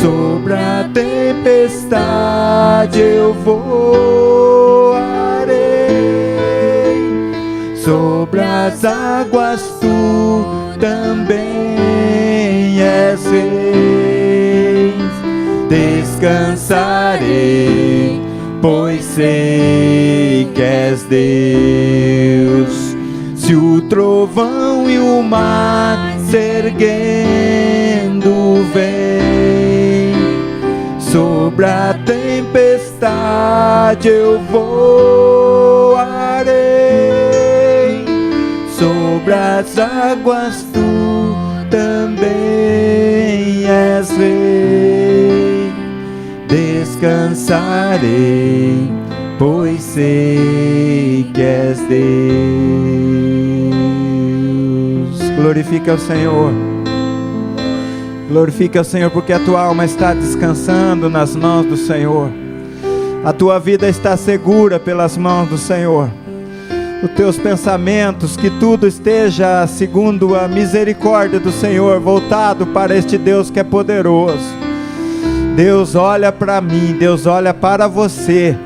Sobre a tempestade eu voarei, sobre as águas tu também és rei. Descansarei, pois sei que és Deus. Se o trovão e o mar se erguendo vem, sobre a tempestade eu voarei, sobre as águas tu também és rei. Descansarei, pois sei que és Deus. Glorifica o Senhor. Glorifica o Senhor, porque a tua alma está descansando nas mãos do Senhor. A tua vida está segura pelas mãos do Senhor. Os teus pensamentos, que tudo esteja segundo a misericórdia do Senhor, voltado para este Deus que é poderoso. Deus olha para mim, Deus olha para você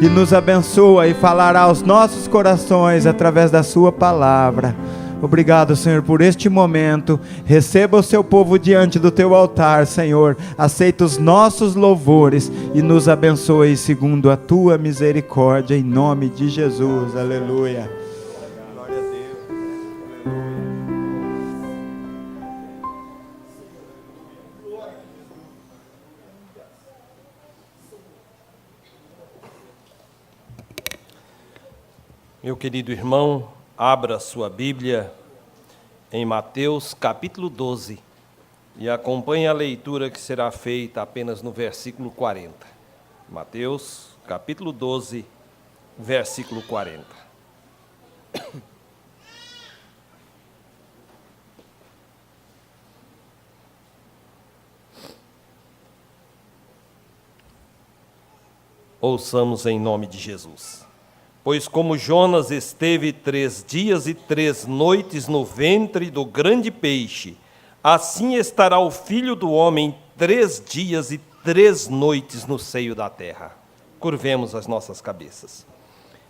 e nos abençoa e falará aos nossos corações através da sua palavra. Obrigado, Senhor, por este momento. Receba o seu povo diante do teu altar, Senhor. Aceita os nossos louvores e nos abençoe segundo a tua misericórdia, em nome de Jesus. Aleluia. Glória a Deus. Meu querido irmão, abra sua Bíblia em Mateus capítulo 12 e acompanhe a leitura que será feita apenas no versículo 40. Mateus capítulo 12, versículo 40. Ouçamos em nome de Jesus. Pois como Jonas esteve 3 dias e 3 noites no ventre do grande peixe, assim estará o Filho do Homem 3 dias e 3 noites no seio da terra. Curvemos as nossas cabeças.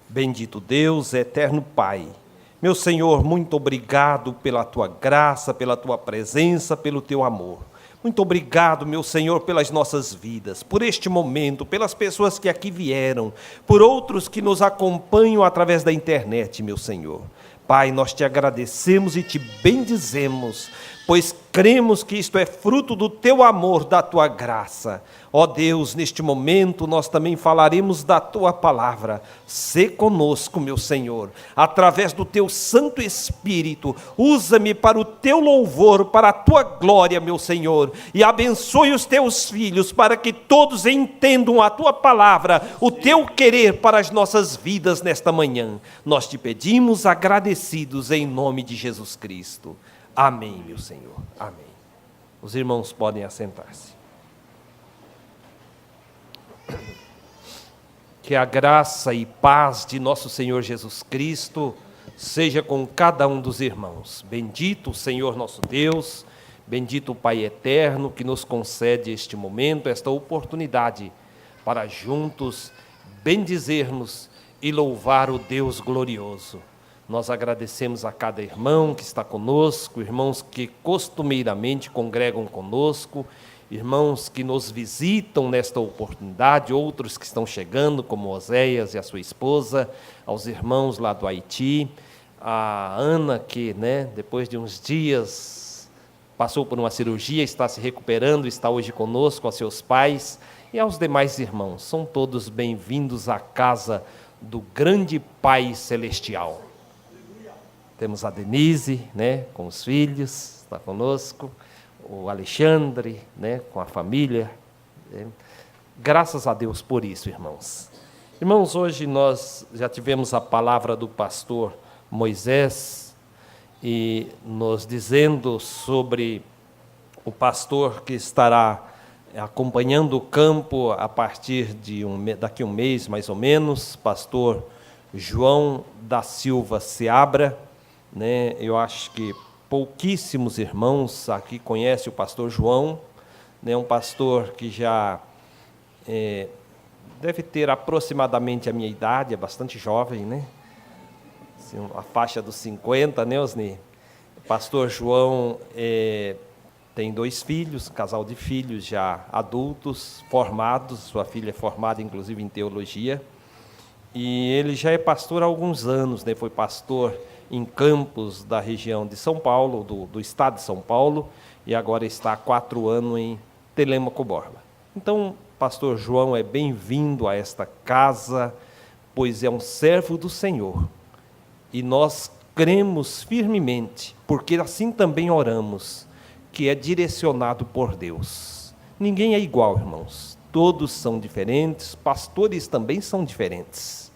Bendito Deus, eterno Pai, meu Senhor, muito obrigado pela Tua graça, pela Tua presença, pelo Teu amor. Muito obrigado, meu Senhor, pelas nossas vidas, por este momento, pelas pessoas que aqui vieram, por outros que nos acompanham através da internet, meu Senhor. Pai, nós te agradecemos e te bendizemos, pois cremos que isto é fruto do teu amor, da tua graça. Ó Deus, neste momento nós também falaremos da tua palavra. Sê conosco, meu Senhor, através do teu Santo Espírito. Usa-me para o teu louvor, para a tua glória, meu Senhor, e abençoe os teus filhos para que todos entendam a tua palavra, o teu querer para as nossas vidas nesta manhã. Nós te pedimos agradecidos em nome de Jesus Cristo. Amém, meu Senhor. Amém. Os irmãos podem assentar-se. Que a graça e paz de nosso Senhor Jesus Cristo seja com cada um dos irmãos. Bendito o Senhor nosso Deus, bendito o Pai eterno que nos concede este momento, esta oportunidade para juntos bendizermos e louvar o Deus glorioso. Nós agradecemos a cada irmão que está conosco, irmãos que costumeiramente congregam conosco, irmãos que nos visitam nesta oportunidade, outros que estão chegando, como Oséias e a sua esposa, aos irmãos lá do Haiti, a Ana, que depois de uns dias passou por uma cirurgia, está se recuperando, está hoje conosco, aos seus pais, e aos demais irmãos. São todos bem-vindos à casa do grande Pai Celestial. Temos a Denise, com os filhos, está conosco, o Alexandre, com a família. Graças a Deus por isso, irmãos. Irmãos, hoje nós já tivemos a palavra do pastor Moisés, e nos dizendo sobre o pastor que estará acompanhando o campo a partir de daqui a um mês, mais ou menos, pastor João da Silva Seabra. Eu acho que pouquíssimos irmãos aqui conhecem o pastor João, né, um pastor que já deve ter aproximadamente a minha idade, é bastante jovem, né? Assim, a faixa dos 50, né, Osni? O pastor João tem 2 filhos, um casal de filhos já adultos, formados, sua filha é formada inclusive em teologia, e ele já é pastor há alguns anos, né? Foi pastor em Campos, da região de São Paulo, do estado de São Paulo, e agora está há 4 anos em Telêmaco Borba. Então, pastor João é bem-vindo a esta casa, pois é um servo do Senhor, e nós cremos firmemente, porque assim também oramos, que é direcionado por Deus. Ninguém é igual, irmãos, todos são diferentes, pastores também são diferentes,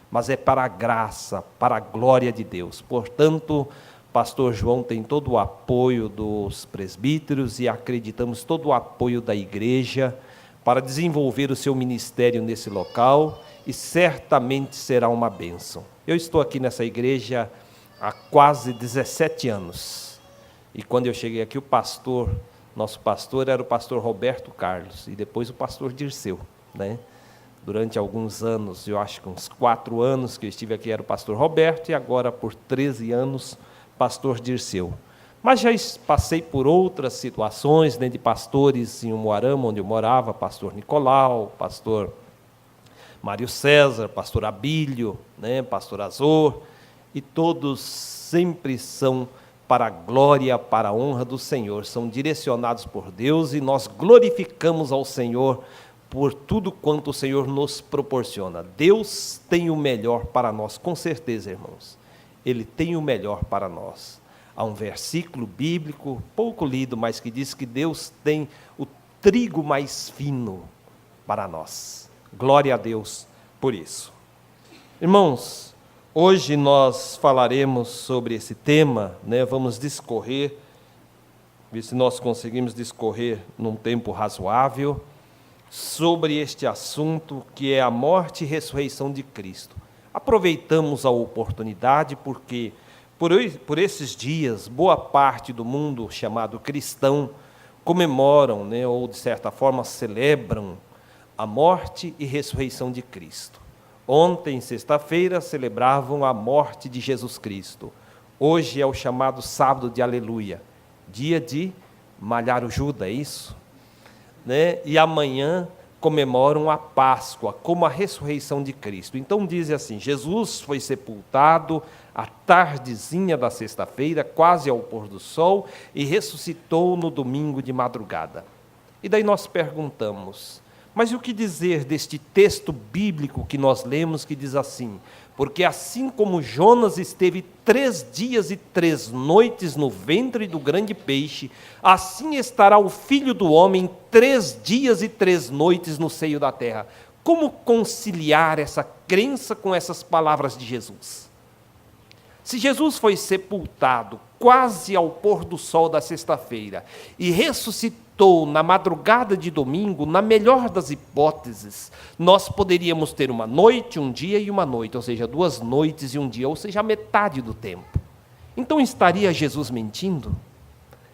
mas é para a graça, para a glória de Deus. Portanto, pastor João tem todo o apoio dos presbíteros e acreditamos todo o apoio da igreja para desenvolver o seu ministério nesse local, e certamente será uma bênção. Eu estou aqui nessa igreja há quase 17 anos, e quando eu cheguei aqui, nosso pastor era o pastor Roberto Carlos, e depois o pastor Dirceu, né? Durante alguns anos, eu acho que uns 4 anos que eu estive aqui, era o pastor Roberto, e agora por 13 anos, pastor Dirceu. Mas já passei por outras situações, né, de pastores em Umuarama, onde eu morava, pastor Nicolau, pastor Mário César, pastor Abílio, né, pastor Azor, e todos sempre são para a glória, para a honra do Senhor, são direcionados por Deus, e nós glorificamos ao Senhor por tudo quanto o Senhor nos proporciona. Deus tem o melhor para nós, com certeza, irmãos. Ele tem o melhor para nós. Há um versículo bíblico, pouco lido, mas que diz que Deus tem o trigo mais fino para nós. Glória a Deus por isso. Irmãos, hoje nós falaremos sobre esse tema, né? Vamos discorrer, ver se nós conseguimos discorrer num tempo razoável, sobre este assunto que é a morte e ressurreição de Cristo. Aproveitamos a oportunidade porque, por esses dias, boa parte do mundo chamado cristão comemoram, né, ou de certa forma celebram a morte e ressurreição de Cristo. Ontem, sexta-feira, celebravam a morte de Jesus Cristo. Hoje é o chamado sábado de Aleluia, dia de malhar o Judas, é isso? Né? E amanhã comemoram a Páscoa, como a ressurreição de Cristo. Então diz assim, Jesus foi sepultado à tardezinha da sexta-feira, quase ao pôr do sol, e ressuscitou no domingo de madrugada. E daí nós perguntamos, mas o que dizer deste texto bíblico que nós lemos, que diz assim, porque assim como Jonas esteve 3 dias e 3 noites no ventre do grande peixe, assim estará o Filho do Homem 3 dias e 3 noites no seio da terra. Como conciliar essa crença com essas palavras de Jesus? Se Jesus foi sepultado quase ao pôr do sol da sexta-feira e ressuscitou na madrugada de domingo, na melhor das hipóteses, nós poderíamos ter uma noite, um dia e uma noite, ou seja, 2 noites e um dia, ou seja, a metade do tempo. Então estaria Jesus mentindo?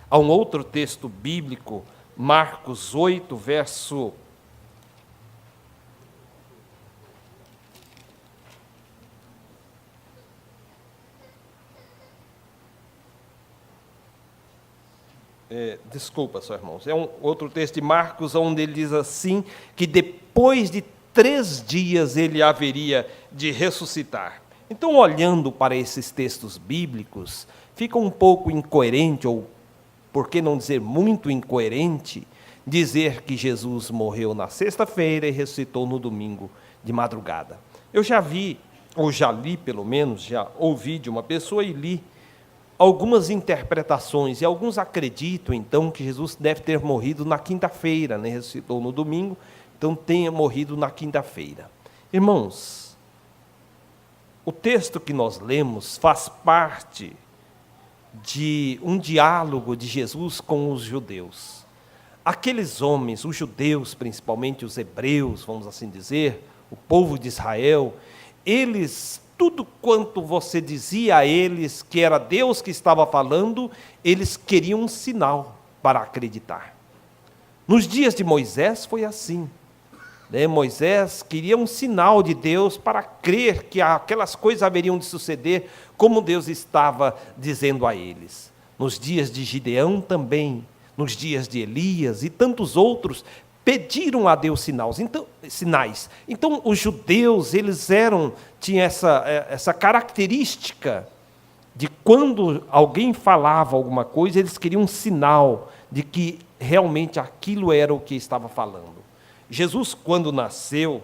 Há um outro texto bíblico, Marcos 8, verso... desculpa, só irmãos, é um outro texto de Marcos, onde ele diz assim, que depois de 3 dias ele haveria de ressuscitar. Então, olhando para esses textos bíblicos, fica um pouco incoerente, ou por que não dizer muito incoerente, dizer que Jesus morreu na sexta-feira e ressuscitou no domingo de madrugada. Eu já vi, ou já li pelo menos, já ouvi de uma pessoa e li algumas interpretações, e alguns acreditam, então, que Jesus deve ter morrido na quinta-feira, né? Ressuscitou no domingo, então tenha morrido na quinta-feira. Irmãos, o texto que nós lemos faz parte de um diálogo de Jesus com os judeus. Aqueles homens, os judeus, principalmente os hebreus, vamos assim dizer, o povo de Israel, eles... tudo quanto você dizia a eles que era Deus que estava falando, eles queriam um sinal para acreditar. Nos dias de Moisés foi assim. Moisés queria um sinal de Deus para crer que aquelas coisas haveriam de suceder como Deus estava dizendo a eles. Nos dias de Gideão também, nos dias de Elias e tantos outros, pediram a Deus sinais. Então, os judeus, eles tinham essa característica de quando alguém falava alguma coisa, eles queriam um sinal de que realmente aquilo era o que estava falando. Jesus, quando nasceu,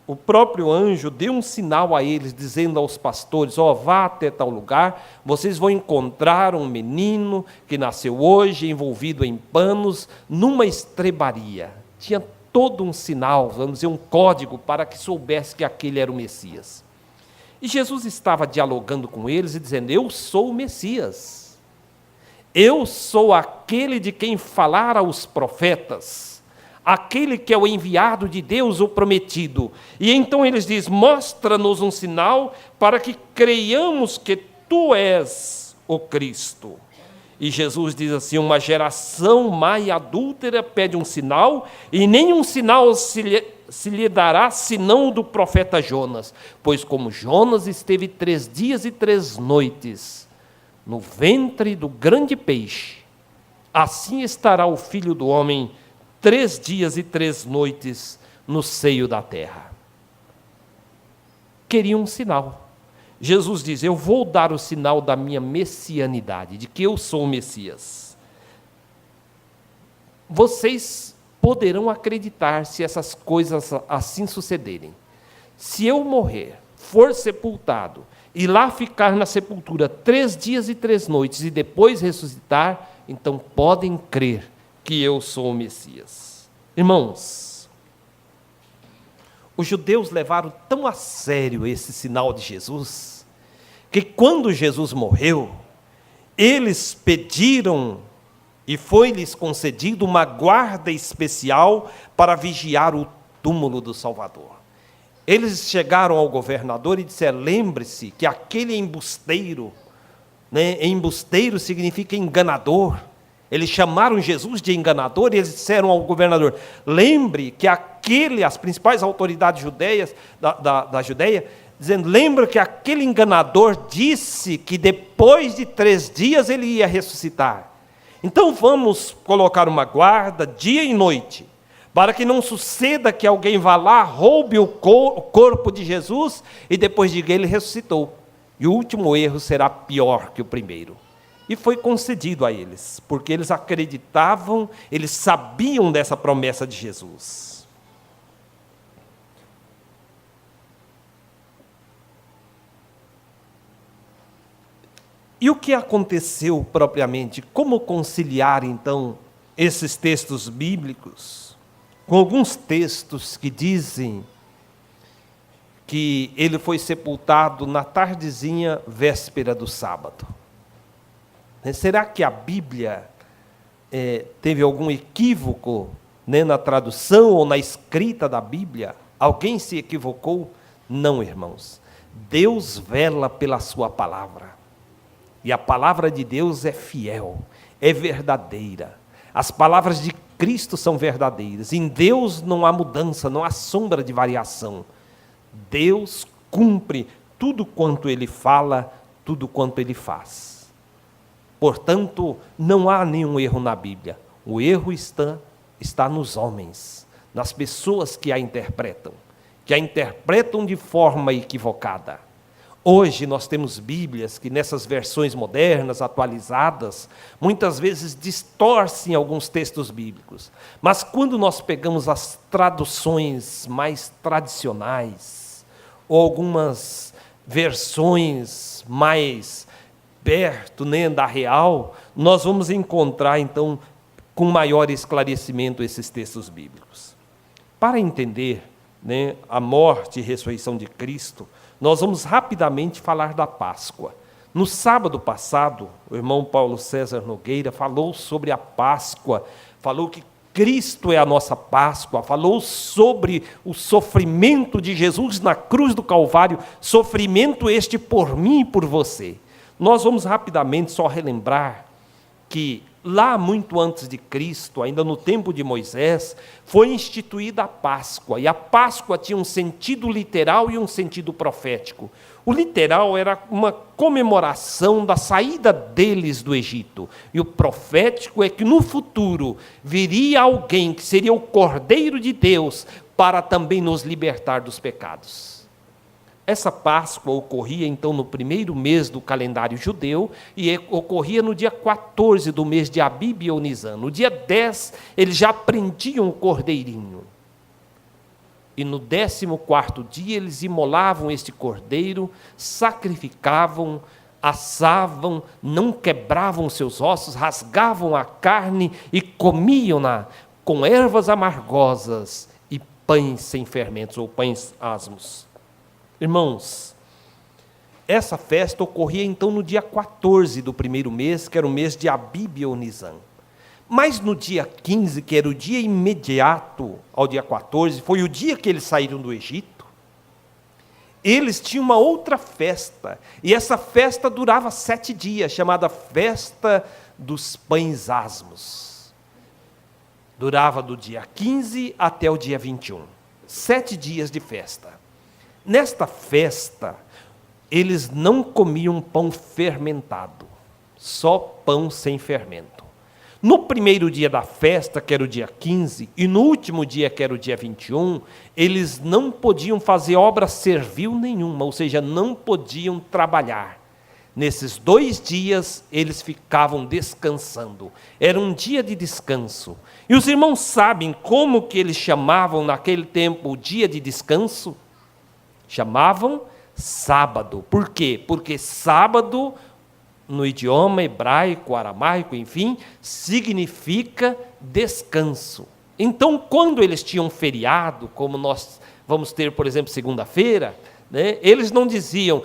o próprio anjo deu um sinal a eles, dizendo aos pastores: vá até tal lugar, vocês vão encontrar um menino que nasceu hoje, envolvido em panos, numa estrebaria. Tinha todo um sinal, vamos dizer, um código, para que soubesse que aquele era o Messias. E Jesus estava dialogando com eles e dizendo: eu sou o Messias. Eu sou aquele de quem falaram os profetas, aquele que é o enviado de Deus, o prometido. E então eles dizem: mostra-nos um sinal para que creiamos que tu és o Cristo. E Jesus diz assim: uma geração má e adúltera pede um sinal, e nenhum sinal se lhe dará senão o do profeta Jonas. Pois como Jonas esteve 3 dias e 3 noites no ventre do grande peixe, assim estará o Filho do Homem 3 dias e 3 noites no seio da terra. Queriam um sinal. Jesus diz: eu vou dar o sinal da minha messianidade, de que eu sou o Messias. Vocês poderão acreditar se essas coisas assim sucederem. Se eu morrer, for sepultado, e lá ficar na sepultura 3 dias e 3 noites, e depois ressuscitar, então podem crer que eu sou o Messias. Irmãos, os judeus levaram tão a sério esse sinal de Jesus, que quando Jesus morreu, eles pediram, e foi-lhes concedido, uma guarda especial para vigiar o túmulo do Salvador. Eles chegaram ao governador e disseram: lembre-se que aquele embusteiro, embusteiro significa enganador. Eles chamaram Jesus de enganador e eles disseram ao governador: lembre que as principais autoridades judeias, da Judeia, dizendo: lembra que aquele enganador disse que depois de 3 dias ele ia ressuscitar. Então vamos colocar uma guarda dia e noite, para que não suceda que alguém vá lá, roube o corpo de Jesus e depois diga: ele ressuscitou. E o último erro será pior que o primeiro. E foi concedido a eles, porque eles acreditavam, eles sabiam dessa promessa de Jesus. E o que aconteceu propriamente? Como conciliar, então, esses textos bíblicos com alguns textos que dizem que ele foi sepultado na tardezinha véspera do sábado? Será que a Bíblia teve algum equívoco, na tradução ou na escrita da Bíblia? Alguém se equivocou? Não, irmãos. Deus vela pela sua palavra. E a palavra de Deus é fiel, é verdadeira. As palavras de Cristo são verdadeiras. Em Deus não há mudança, não há sombra de variação. Deus cumpre tudo quanto Ele fala, tudo quanto Ele faz. Portanto, não há nenhum erro na Bíblia. O erro está nos homens, nas pessoas que a interpretam de forma equivocada. Hoje nós temos Bíblias que nessas versões modernas, atualizadas, muitas vezes distorcem alguns textos bíblicos. Mas quando nós pegamos as traduções mais tradicionais, ou algumas versões mais perto, da real, nós vamos encontrar, então, com maior esclarecimento esses textos bíblicos. Para entender, a morte e ressurreição de Cristo, nós vamos rapidamente falar da Páscoa. No sábado passado, o irmão Paulo César Nogueira falou sobre a Páscoa, falou que Cristo é a nossa Páscoa, falou sobre o sofrimento de Jesus na cruz do Calvário, sofrimento este por mim e por você. Nós vamos rapidamente só relembrar que lá muito antes de Cristo, ainda no tempo de Moisés, foi instituída a Páscoa. E a Páscoa tinha um sentido literal e um sentido profético. O literal era uma comemoração da saída deles do Egito. E o profético é que no futuro viria alguém que seria o Cordeiro de Deus para também nos libertar dos pecados. Essa Páscoa ocorria então no primeiro mês do calendário judeu e ocorria no dia 14 do mês de Abib ou Nisan. No dia 10 eles já prendiam o cordeirinho. E no 14º dia eles imolavam este cordeiro, sacrificavam, assavam, não quebravam seus ossos, rasgavam a carne e comiam-na com ervas amargosas e pães sem fermentos ou pães asmos. Irmãos, essa festa ocorria então no dia 14 do primeiro mês, que era o mês de Abib ou Nisan. Mas no dia 15, que era o dia imediato ao dia 14, foi o dia que eles saíram do Egito, eles tinham uma outra festa, e essa festa durava 7 dias, chamada Festa dos Pães Asmos. Durava do dia 15 até o dia 21, 7 dias de festa. Nesta festa, eles não comiam pão fermentado, só pão sem fermento. No primeiro dia da festa, que era o dia 15, e no último dia, que era o dia 21, eles não podiam fazer obra servil nenhuma, ou seja, não podiam trabalhar. Nesses 2 dias, eles ficavam descansando. Era um dia de descanso. E os irmãos sabem como que eles chamavam naquele tempo o dia de descanso? Chamavam sábado. Por quê? Porque sábado, no idioma hebraico, aramaico, enfim, significa descanso. Então, quando eles tinham feriado, como nós vamos ter, por exemplo, segunda-feira, né, eles não diziam,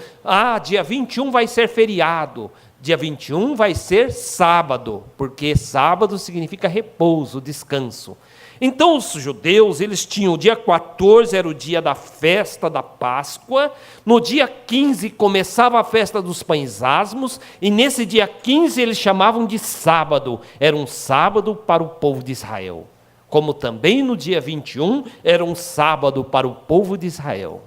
dia 21 vai ser feriado, dia 21 vai ser sábado, porque sábado significa repouso, descanso. Então, os judeus, eles tinham o dia 14, era o dia da festa da Páscoa, no dia 15 começava a festa dos pães asmos, e nesse dia 15 eles chamavam de sábado, era um sábado para o povo de Israel, como também no dia 21 era um sábado para o povo de Israel.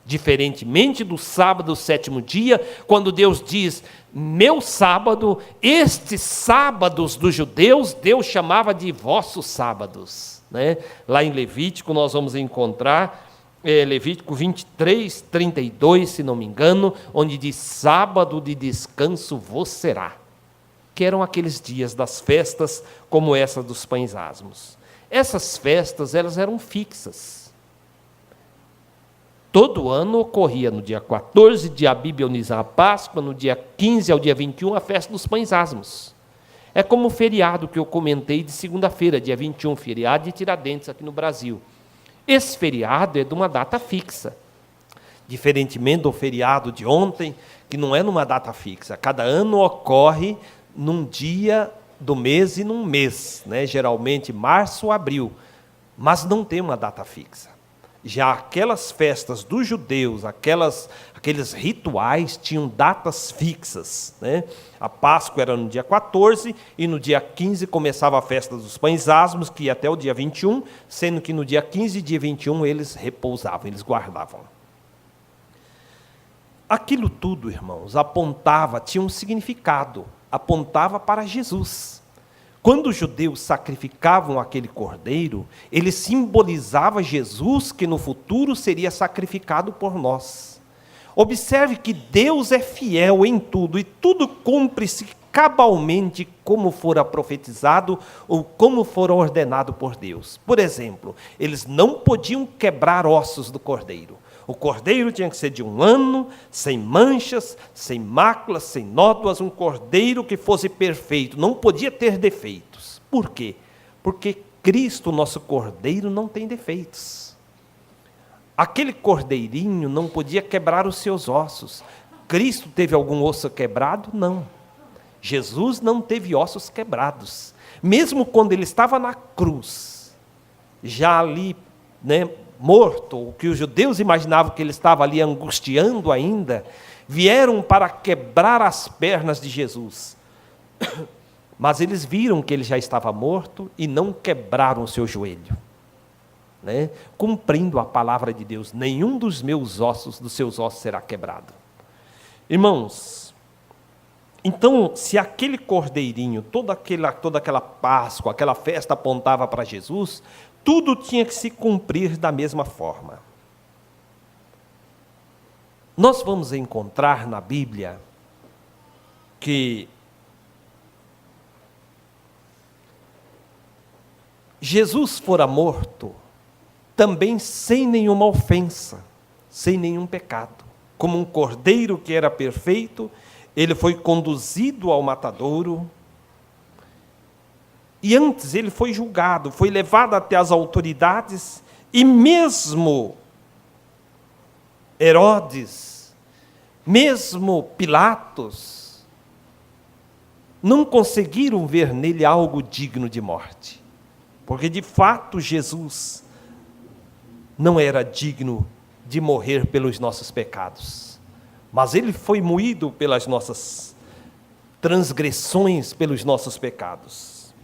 Diferentemente do sábado, 7º dia, quando Deus diz, meu sábado, estes sábados dos judeus, Deus chamava de vossos sábados. Né? Lá em Levítico nós vamos encontrar, Levítico 23, 32, se não me engano, onde diz, sábado de descanso vos será. Que eram aqueles dias das festas, como essa dos pães asmos. Essas festas, elas eram fixas. Todo ano ocorria no dia 14 de Abib ou Nisan a Páscoa, no dia 15 ao dia 21 a festa dos pães asmos. É como o feriado que eu comentei de segunda-feira, dia 21, feriado de Tiradentes aqui no Brasil. Esse feriado é de uma data fixa. Diferentemente do feriado de ontem, que não é numa data fixa. Cada ano ocorre num dia do mês e num mês, né? Geralmente março ou abril, mas não tem uma data fixa. Já aquelas festas dos judeus, aqueles rituais tinham datas fixas. Né? A Páscoa era no dia 14 e no dia 15 começava a festa dos pães asmos, que ia até o dia 21, sendo que no dia 15 e dia 21 eles repousavam, eles guardavam. Aquilo tudo, irmãos, tinha um significado, apontava para Jesus. Quando os judeus sacrificavam aquele cordeiro, ele simbolizava Jesus que no futuro seria sacrificado por nós. Observe que Deus é fiel em tudo, e tudo cumpre-se cabalmente como fora profetizado ou como fora ordenado por Deus. Por exemplo, eles não podiam quebrar ossos do cordeiro. O cordeiro tinha que ser de 1 ano, sem manchas, sem máculas, sem nódoas, um cordeiro que fosse perfeito, não podia ter defeitos. Por quê? Porque Cristo, nosso cordeiro, não tem defeitos. Aquele cordeirinho não podia quebrar os seus ossos. Cristo teve algum osso quebrado? Não. Jesus não teve ossos quebrados. Mesmo quando ele estava na cruz, já ali, morto, o que os judeus imaginavam que ele estava ali angustiando ainda, vieram para quebrar as pernas de Jesus. mas eles viram que ele já estava morto e não quebraram o seu joelho, né? Cumprindo a palavra de Deus: nenhum dos seus ossos será quebrado. Irmãos, então, se aquele cordeirinho, toda aquela Páscoa, aquela festa apontava para Jesus, tudo tinha que se cumprir da mesma forma. Nós vamos encontrar na Bíblia que Jesus fora morto também sem nenhuma ofensa, sem nenhum pecado. Como um cordeiro que era perfeito, ele foi conduzido ao matadouro, e antes ele foi julgado, foi levado até as autoridades, e mesmo Herodes, mesmo Pilatos, não conseguiram ver nele algo digno de morte. Porque, de fato, Jesus não era digno de morrer pelos nossos pecados. Mas ele foi moído pelas nossas transgressões, pelos nossos pecados.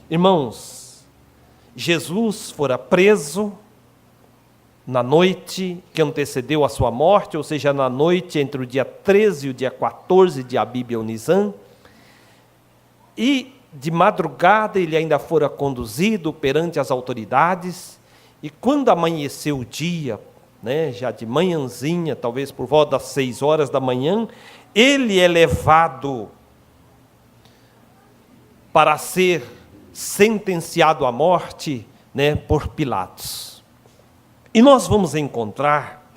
Irmãos, Jesus fora preso na noite que antecedeu a sua morte, ou seja, na noite entre o dia 13 e o dia 14 de Abib ou Nisan, e de madrugada ele ainda fora conduzido perante as autoridades, e quando amanheceu o dia, né, já de manhãzinha, talvez por volta das 6 horas da manhã, ele é levado para ser sentenciado à morte, né, por Pilatos. E nós vamos encontrar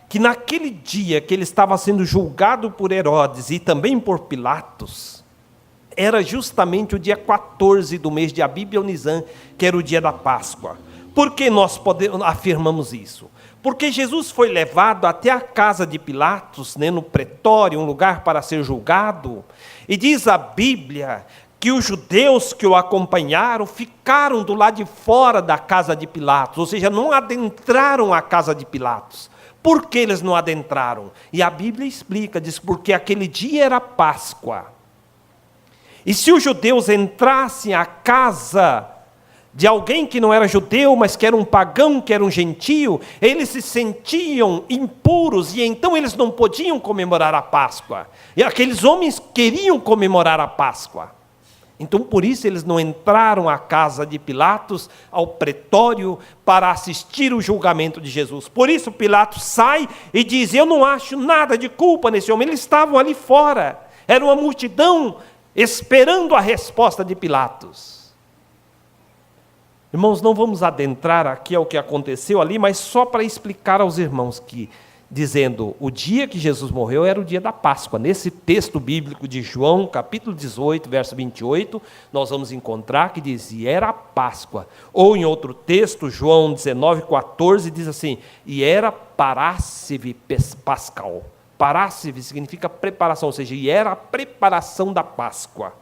que naquele dia que ele estava sendo julgado por Herodes e também por Pilatos, era justamente o dia 14 do mês de Abib ou Nisan, que era o dia da Páscoa. Por que nós afirmamos isso? Porque Jesus foi levado até a casa de Pilatos, né, no pretório, um lugar para ser julgado, e diz a Bíblia que os judeus que o acompanharam ficaram do lado de fora da casa de Pilatos, ou seja, não adentraram a casa de Pilatos. Por que eles não adentraram? E a Bíblia explica, diz, porque aquele dia era Páscoa. E se os judeus entrassem à casa de alguém que não era judeu, mas que era um pagão, que era um gentio, eles se sentiam impuros, e então eles não podiam comemorar a Páscoa. E aqueles homens queriam comemorar a Páscoa. Então, por isso, eles não entraram à casa de Pilatos, ao pretório, para assistir o julgamento de Jesus. Por isso, Pilatos sai e diz: eu não acho nada de culpa nesse homem. Eles estavam ali fora. Era uma multidão esperando a resposta de Pilatos. Irmãos, não vamos adentrar aqui ao que aconteceu ali, mas só para explicar aos irmãos que, dizendo, o dia que Jesus morreu era o dia da Páscoa. Nesse texto bíblico de João, capítulo 18, verso 28, nós vamos encontrar que diz, e era a Páscoa. Ou em outro texto, João 19, 14, diz assim, e era parássive pascal. Parássive significa preparação, ou seja, e era a preparação da Páscoa.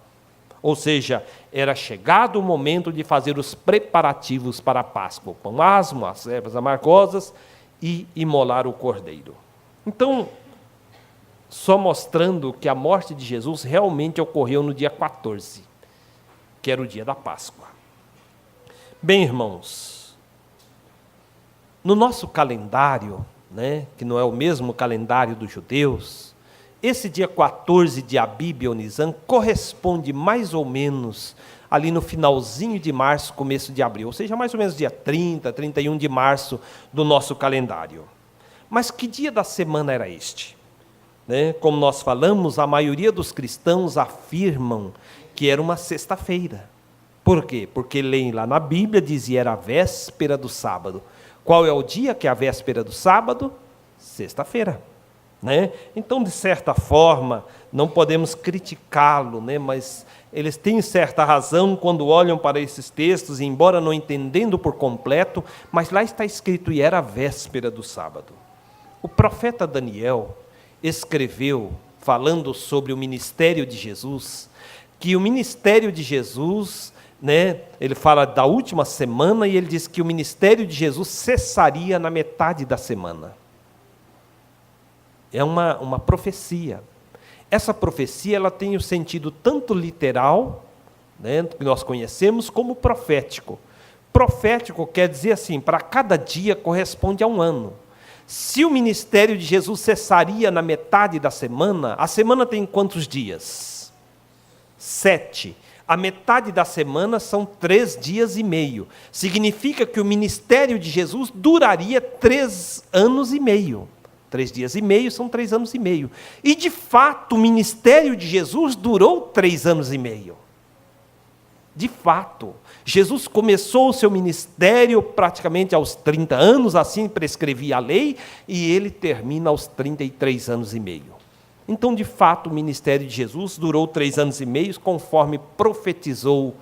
Ou seja, era chegado o momento de fazer os preparativos para a Páscoa. O pão asmo, as ervas amargosas, e imolar o cordeiro. Então, só mostrando que a morte de Jesus realmente ocorreu no dia 14, que era o dia da Páscoa. Bem, irmãos, no nosso calendário, né, que não é o mesmo calendário dos judeus, esse dia 14 de Abib ou Nisan corresponde mais ou menos ali no finalzinho de março, começo de abril, ou seja, mais ou menos dia 30, 31 de março do nosso calendário. Mas que dia da semana era este? Né? Como nós falamos, a maioria dos cristãos afirmam que era uma sexta-feira. Por quê? Porque leem lá na Bíblia, dizia era a véspera do sábado. Qual é o dia que é a véspera do sábado? Sexta-feira. Né? Então, de certa forma, não podemos criticá-lo, né? Mas eles têm certa razão quando olham para esses textos, embora não entendendo por completo, mas lá está escrito, e era a véspera do sábado. O profeta Daniel escreveu, falando sobre o ministério de Jesus, que o ministério de Jesus, né, ele fala da última semana, e ele diz que o ministério de Jesus cessaria na metade da semana. É uma profecia. Essa profecia ela tem o sentido tanto literal né, que nós conhecemos como profético. Profético quer dizer assim, para cada dia corresponde a um ano. Se o ministério de Jesus cessaria na metade da semana, a semana tem quantos dias? 7. A metade da semana são 3 dias e meio. Significa que o ministério de Jesus duraria 3 anos e meio. 3 dias e meio são 3 anos e meio. E, de fato, o ministério de Jesus durou 3 anos e meio. De fato, Jesus começou o seu ministério praticamente aos 30 anos, assim prescrevia a lei, e ele termina aos 33 anos e meio. Então, de fato, o ministério de Jesus durou 3 anos e meio, conforme profetizou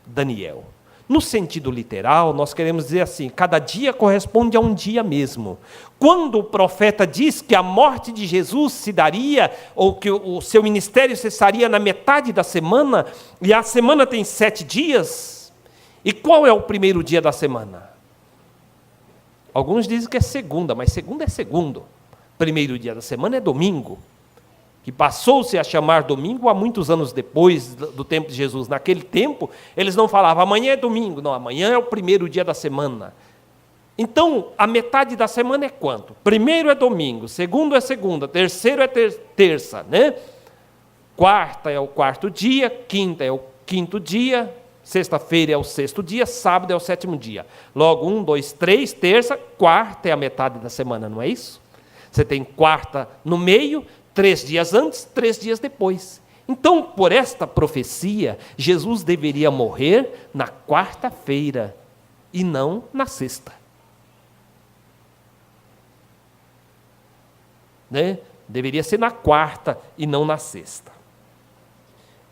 Daniel. No sentido literal, nós queremos dizer assim, cada dia corresponde a um dia mesmo. Quando o profeta diz que a morte de Jesus se daria, ou que o seu ministério cessaria na metade da semana, e a semana tem 7 dias, e qual é o primeiro dia da semana? Alguns dizem que é segunda, mas segunda é segundo. Primeiro dia da semana é domingo, que passou-se a chamar domingo há muitos anos depois do tempo de Jesus. Naquele tempo, eles não falavam, amanhã é domingo. Não, amanhã é o primeiro dia da semana. Então, a metade da semana é quanto? Primeiro é domingo, segundo é segunda, terceiro é terça, né? Quarta é o quarto dia, quinta é o quinto dia, sexta-feira é o sexto dia, sábado é o sétimo dia. Logo, 1, 2, 3, terça, quarta é a metade da semana, não é isso? Você tem quarta no meio, 3 dias antes, 3 dias depois. Então, por esta profecia, Jesus deveria morrer na quarta-feira e não na sexta. Né? Deveria ser na quarta e não na sexta.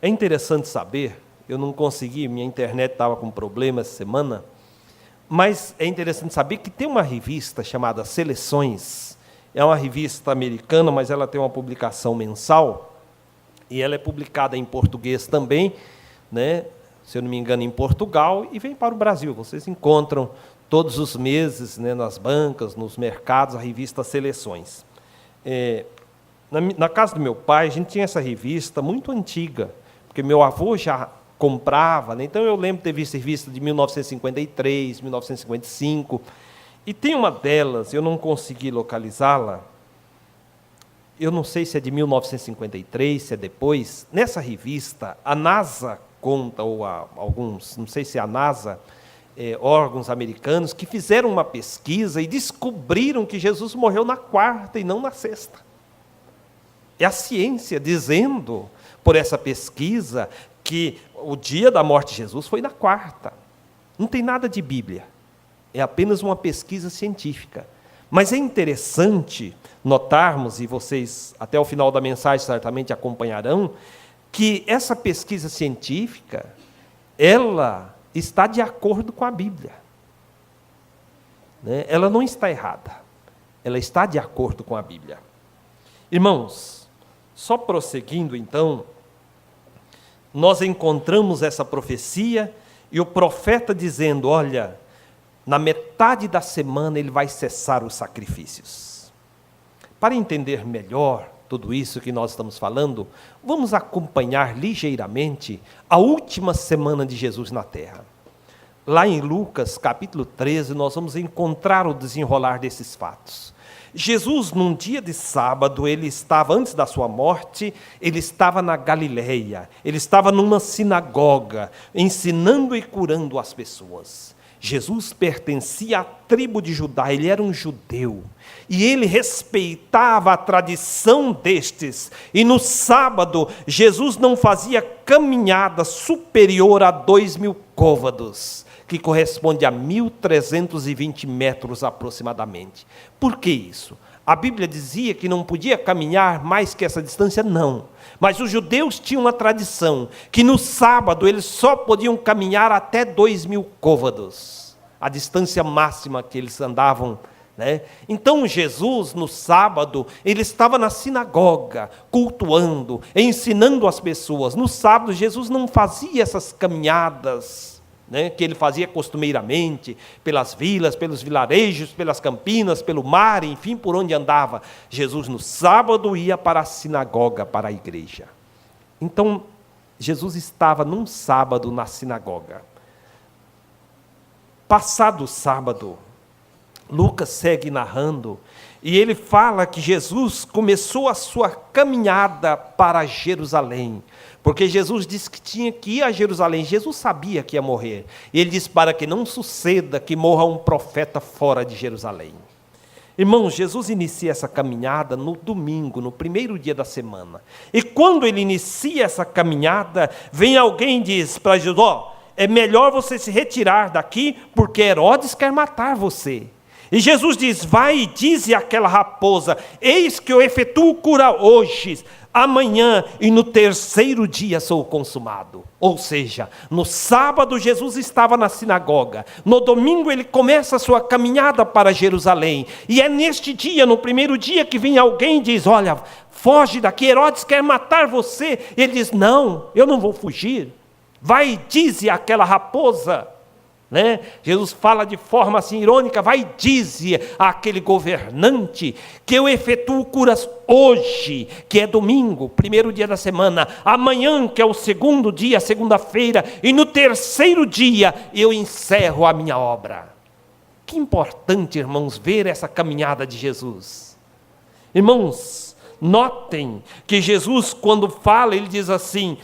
É interessante saber, eu não consegui, minha internet estava com problema essa semana, mas é interessante saber que tem uma revista chamada Seleções. É uma revista americana, mas ela tem uma publicação mensal, e ela é publicada em português também, né? Se eu não me engano, em Portugal, e vem para o Brasil. Vocês encontram todos os meses, né, nas bancas, nos mercados, a revista Seleções. Na casa do meu pai, a gente tinha essa revista muito antiga, porque meu avô já comprava, né? Então eu lembro de ter visto revista de 1953, 1955, e tem uma delas, eu não consegui localizá-la, eu não sei se é de 1953, se é depois. Nessa revista, a NASA conta, ou alguns, não sei se é a NASA, órgãos americanos, que fizeram uma pesquisa e descobriram que Jesus morreu na quarta e não na sexta. É a ciência dizendo, por essa pesquisa, que o dia da morte de Jesus foi na quarta. Não tem nada de Bíblia. É apenas uma pesquisa científica. Mas é interessante notarmos, e vocês até o final da mensagem certamente acompanharão, que essa pesquisa científica, ela está de acordo com a Bíblia. Né? Ela não está errada. Ela está de acordo com a Bíblia. Irmãos, só prosseguindo então, nós encontramos essa profecia e o profeta dizendo, olha, na metade da semana ele vai cessar os sacrifícios. Para entender melhor tudo isso que nós estamos falando, vamos acompanhar ligeiramente a última semana de Jesus na terra. Lá em Lucas, capítulo 13, nós vamos encontrar o desenrolar desses fatos. Jesus, num dia de sábado, ele estava, antes da sua morte, ele estava na Galileia, ele estava numa sinagoga, ensinando e curando as pessoas. Jesus pertencia à tribo de Judá, ele era um judeu, e ele respeitava a tradição destes, e no sábado, Jesus não fazia caminhada superior a 2.000 côvados, que corresponde a 1.320 metros aproximadamente. Por que isso? A Bíblia dizia que não podia caminhar mais que essa distância? Não. Mas os judeus tinham uma tradição, que no sábado eles só podiam caminhar até 2.000 côvados, a distância máxima que eles andavam, né? Então Jesus, no sábado, ele estava na sinagoga, cultuando, ensinando as pessoas. No sábado, Jesus não fazia essas caminhadas, né, que ele fazia costumeiramente, pelas vilas, pelos vilarejos, pelas campinas, pelo mar, enfim, por onde andava. Jesus, no sábado, ia para a sinagoga, para a igreja. Então, Jesus estava num sábado na sinagoga. Passado o sábado, Lucas segue narrando, e ele fala que Jesus começou a sua caminhada para Jerusalém, porque Jesus disse que tinha que ir a Jerusalém. Jesus sabia que ia morrer, e ele disse: para que não suceda que morra um profeta fora de Jerusalém. Irmãos, Jesus inicia essa caminhada no domingo, no primeiro dia da semana. E quando ele inicia essa caminhada, vem alguém e diz para Jesus: é melhor você se retirar daqui, porque Herodes quer matar você. E Jesus diz: vai e dize àquela raposa: eis que eu efetuo cura hoje, amanhã, e no terceiro dia sou consumado. Ou seja, no sábado Jesus estava na sinagoga, no domingo ele começa a sua caminhada para Jerusalém, e é neste dia, no primeiro dia, que vem alguém e diz: olha, foge daqui, Herodes quer matar você. Ele diz: não, eu não vou fugir. Vai e dize àquela raposa, né? Jesus fala de forma assim irônica: vai e dize àquele governante que eu efetuo curas hoje, que é domingo, primeiro dia da semana, amanhã, que é o segundo dia, segunda-feira, e no terceiro dia eu encerro a minha obra. Que importante, irmãos, ver essa caminhada de Jesus. Irmãos, notem que Jesus, quando fala, ele diz assim,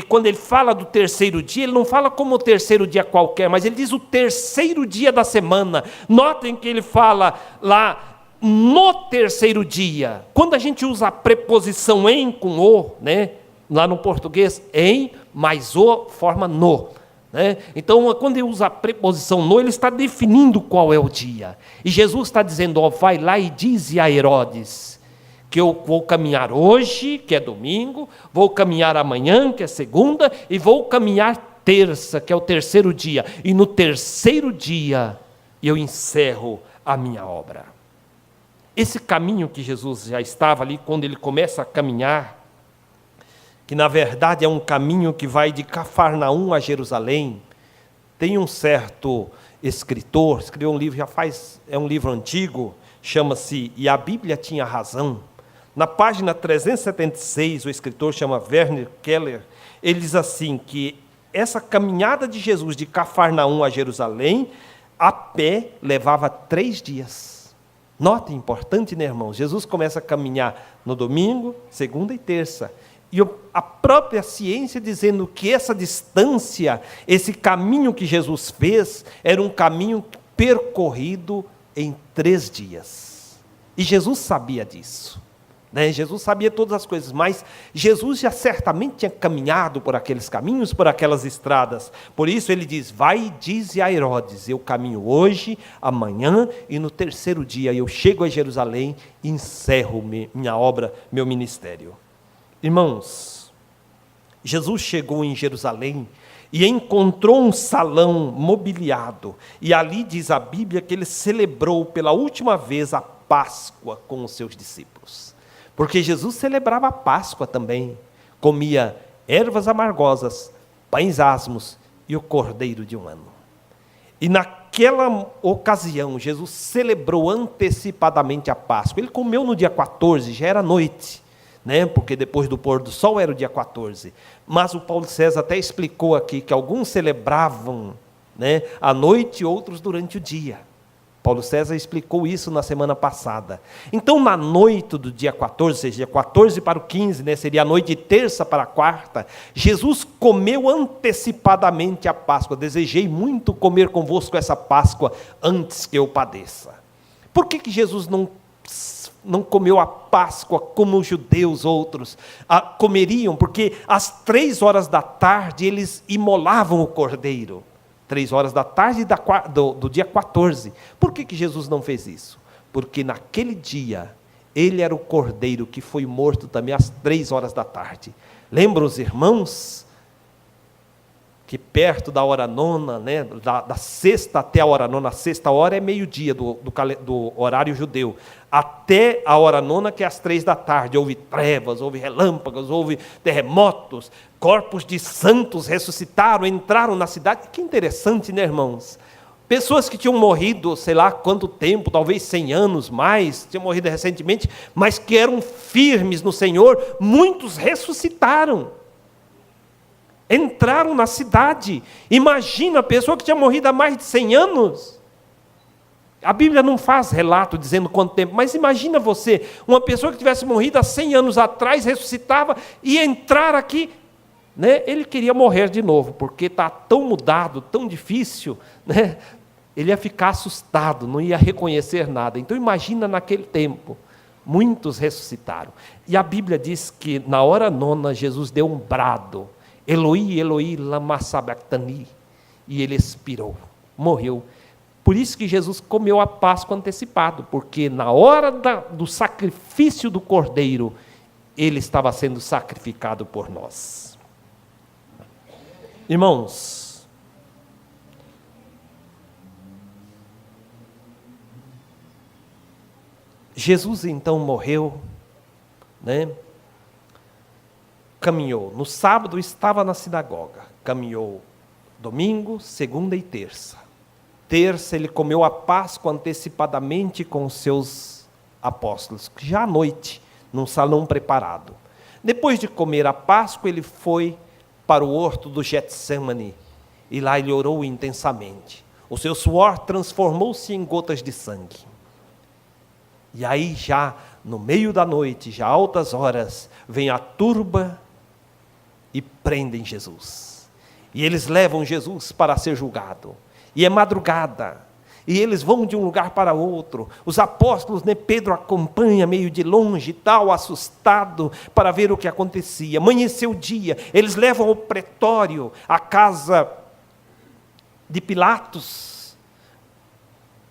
quando ele fala do terceiro dia, ele não fala como o terceiro dia qualquer, mas ele diz o terceiro dia da semana. Notem que ele fala lá, no terceiro dia. Quando a gente usa a preposição em com o, né, lá no português, em mais o forma no, né? Então, quando ele usa a preposição no, ele está definindo qual é o dia. E Jesus está dizendo: ó, vai lá e dize a Herodes que eu vou caminhar hoje, que é domingo, vou caminhar amanhã, que é segunda, e vou caminhar terça, que é o terceiro dia. E no terceiro dia eu encerro a minha obra. Esse caminho que Jesus já estava ali, quando ele começa a caminhar, que na verdade é um caminho que vai de Cafarnaum a Jerusalém. Tem um certo escritor, escreveu um livro, é um livro antigo, chama-se E a Bíblia Tinha Razão. Na página 376, o escritor chama Werner Keller, ele diz assim, que essa caminhada de Jesus de Cafarnaum a Jerusalém, a pé, levava 3 dias. Note, importante, né, irmãos? Jesus começa a caminhar no domingo, segunda e terça. E a própria ciência dizendo que essa distância, esse caminho que Jesus fez, era um caminho percorrido em 3 dias. E Jesus sabia disso. Jesus sabia todas as coisas, mas Jesus já certamente tinha caminhado por aqueles caminhos, por aquelas estradas. Por isso ele diz: vai e dize a Herodes, eu caminho hoje, amanhã, e no terceiro dia eu chego a Jerusalém e encerro minha obra, meu ministério. Irmãos, Jesus chegou em Jerusalém e encontrou um salão mobiliado, e ali diz a Bíblia que ele celebrou pela última vez a Páscoa com os seus discípulos. Porque Jesus celebrava a Páscoa também, comia ervas amargosas, pães asmos e o cordeiro de um ano. E naquela ocasião, Jesus celebrou antecipadamente a Páscoa. Ele comeu no dia 14, já era noite, né? Porque depois do pôr do sol era o dia 14. Mas o Paulo César até explicou aqui que alguns celebravam, né, à noite e outros durante o dia. Paulo César explicou isso na semana passada. Então, na noite do dia 14, ou seja, dia 14 para o 15, né, seria a noite de terça para a quarta, Jesus comeu antecipadamente a Páscoa. Desejei muito comer convosco essa Páscoa antes que eu padeça. Por que Jesus não comeu a Páscoa como os judeus outros comeriam? Porque às 3 horas da tarde eles imolavam o cordeiro. 3 horas da tarde do dia 14. Por que Jesus não fez isso? Porque naquele dia, ele era o cordeiro que foi morto também às 3 horas da tarde. Lembram os irmãos? Que perto da hora nona, né, da sexta até a hora nona, a sexta hora é meio-dia do horário judeu, até a hora nona, que é às 3 da tarde, houve trevas, houve relâmpagos, houve terremotos, corpos de santos ressuscitaram, entraram na cidade. Que interessante, né, irmãos? Pessoas que tinham morrido, sei lá quanto tempo, talvez 100 anos mais, tinham morrido recentemente, mas que eram firmes no Senhor, muitos ressuscitaram. Entraram na cidade. Imagina a pessoa que tinha morrido há mais de 100 anos. A Bíblia não faz relato dizendo quanto tempo, mas imagina você, uma pessoa que tivesse morrido há 100 anos atrás, ressuscitava e entrar aqui, né? Ele queria morrer de novo, porque está tão mudado, tão difícil, né? Ele ia ficar assustado, não ia reconhecer nada. Então imagina naquele tempo, muitos ressuscitaram. E a Bíblia diz que na hora nona, Jesus deu um brado, Eloi, Eloi, lama sabachthani, e ele expirou, morreu. Por isso que Jesus comeu a Páscoa antecipado, porque na hora do sacrifício do Cordeiro, ele estava sendo sacrificado por nós. Irmãos, Jesus então morreu, né? Caminhou. No sábado estava na sinagoga, caminhou domingo, segunda e terça. Terça ele comeu a Páscoa antecipadamente com os seus apóstolos, já à noite, num salão preparado. Depois de comer a Páscoa, ele foi para o horto do Getsemane, e lá ele orou intensamente. O seu suor transformou-se em gotas de sangue. E aí já, no meio da noite, já altas horas, vem a turba e prendem Jesus. E eles levam Jesus para ser julgado. E é madrugada, e eles vão de um lugar para outro. Os apóstolos, né, Pedro acompanha meio de longe, tal, assustado, para ver o que acontecia. Amanheceu o dia, eles levam ao pretório, a casa de Pilatos,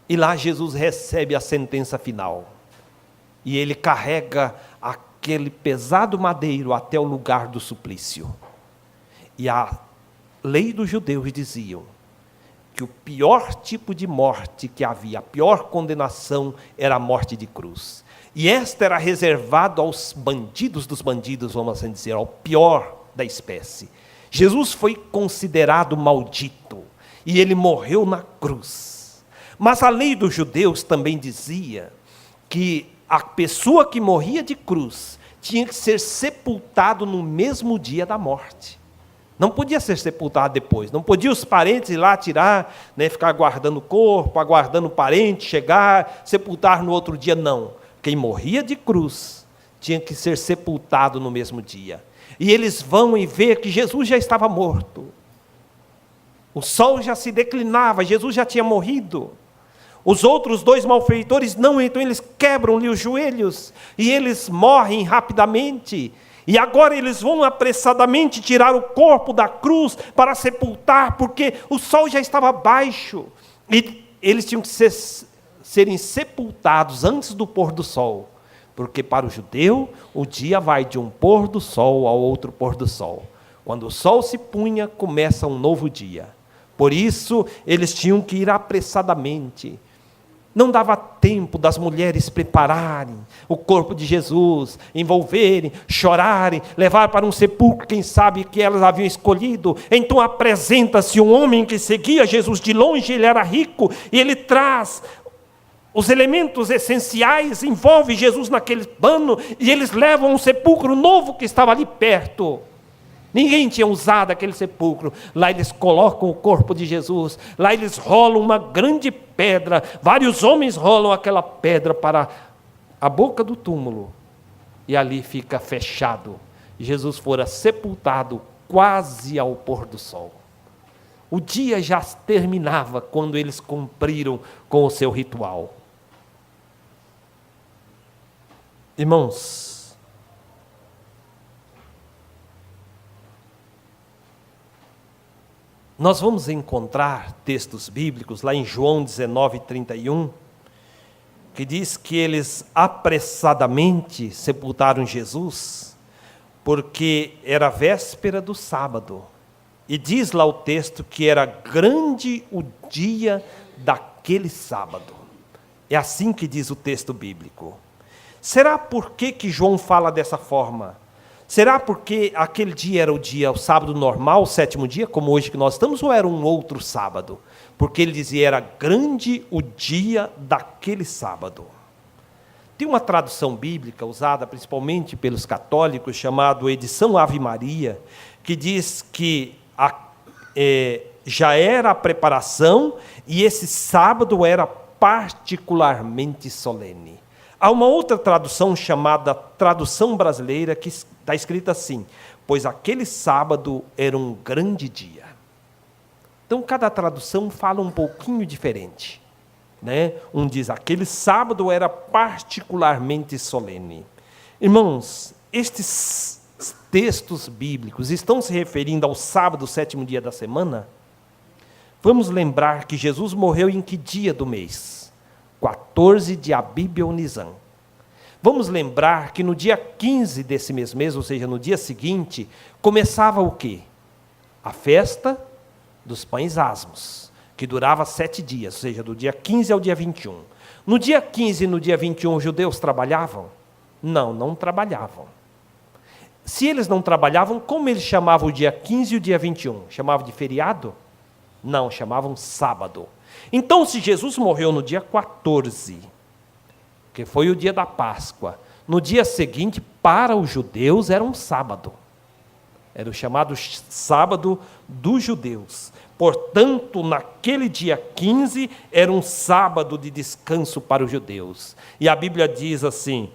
e lá Jesus recebe a sentença final. E ele carrega aquele pesado madeiro até o lugar do suplício. E a lei dos judeus dizia que o pior tipo de morte que havia, a pior condenação, era a morte de cruz. E esta era reservada aos bandidos dos bandidos, vamos assim dizer, ao pior da espécie. Jesus foi considerado maldito, e ele morreu na cruz. Mas a lei dos judeus também dizia que a pessoa que morria de cruz tinha que ser sepultado no mesmo dia da morte. Não podia ser sepultado depois, não podia os parentes ir lá tirar, né, ficar aguardando o corpo, aguardando o parente chegar, sepultar no outro dia, não. Quem morria de cruz tinha que ser sepultado no mesmo dia. E eles vão e vê que Jesus já estava morto. O sol já se declinava, Jesus já tinha morrido. Os outros dois malfeitores não, então eles quebram-lhe os joelhos, e eles morrem rapidamente. E agora eles vão apressadamente tirar o corpo da cruz para sepultar, porque o sol já estava baixo. E eles tinham que serem sepultados antes do pôr do sol. Porque para o judeu, o dia vai de um pôr do sol ao outro pôr do sol. Quando o sol se punha, começa um novo dia. Por isso, eles tinham que ir apressadamente. Não dava tempo das mulheres prepararem o corpo de Jesus, envolverem, chorarem, levar para um sepulcro, quem sabe que elas haviam escolhido. Então apresenta-se um homem que seguia Jesus de longe, ele era rico, e ele traz os elementos essenciais, envolve Jesus naquele pano, e eles levam um sepulcro novo que estava ali perto. Ninguém tinha usado aquele sepulcro. Lá eles colocam o corpo de Jesus. Lá eles rolam uma grande pedra. Vários homens rolam aquela pedra para a boca do túmulo. E ali fica fechado. Jesus fora sepultado quase ao pôr do sol. O dia já terminava quando eles cumpriram com o seu ritual. Irmãos, nós vamos encontrar textos bíblicos lá em João 19:31, que diz que eles apressadamente sepultaram Jesus, porque era véspera do sábado. E diz lá o texto que era grande o dia daquele sábado. É assim que diz o texto bíblico. Será por que João fala dessa forma? Será porque aquele dia era o sábado normal, o sétimo dia, como hoje que nós estamos, ou era um outro sábado? Porque ele dizia, era grande o dia daquele sábado. Tem uma tradução bíblica usada principalmente pelos católicos, chamada edição Ave Maria, que diz que já era a preparação e esse sábado era particularmente solene. Há uma outra tradução chamada tradução brasileira que está escrita assim: pois aquele sábado era um grande dia. Então, cada tradução fala um pouquinho diferente, né? Um diz, aquele sábado era particularmente solene. Irmãos, estes textos bíblicos estão se referindo ao sábado, 7º dia da semana? Vamos lembrar que Jesus morreu em que dia do mês? 14 de Abib ou Nisan. Vamos lembrar que no dia 15 desse mesmo mês, ou seja, no dia seguinte, começava o quê? A festa dos pães asmos, que durava 7 dias, ou seja, do dia 15 ao dia 21. No dia 15 e no dia 21, os judeus trabalhavam? Não, não trabalhavam. Se eles não trabalhavam, como eles chamavam o dia 15 e o dia 21? Chamavam de feriado? Não, chamavam sábado. Então, se Jesus morreu no dia 14, que foi o dia da Páscoa, no dia seguinte, para os judeus, era um sábado. Era o chamado sábado dos judeus. Portanto, naquele dia 15, era um sábado de descanso para os judeus. E a Bíblia diz assim,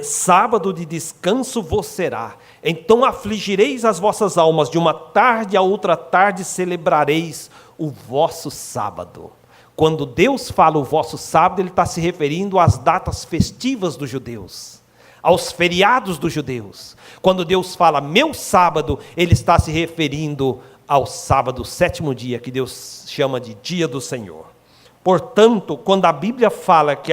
sábado de descanso vos será. Então afligireis as vossas almas, de uma tarde a outra tarde celebrareis o vosso sábado. Quando Deus fala o vosso sábado, Ele está se referindo às datas festivas dos judeus, aos feriados dos judeus. Quando Deus fala meu sábado, Ele está se referindo ao sábado, 7º dia, que Deus chama de dia do Senhor. Portanto, quando a Bíblia fala que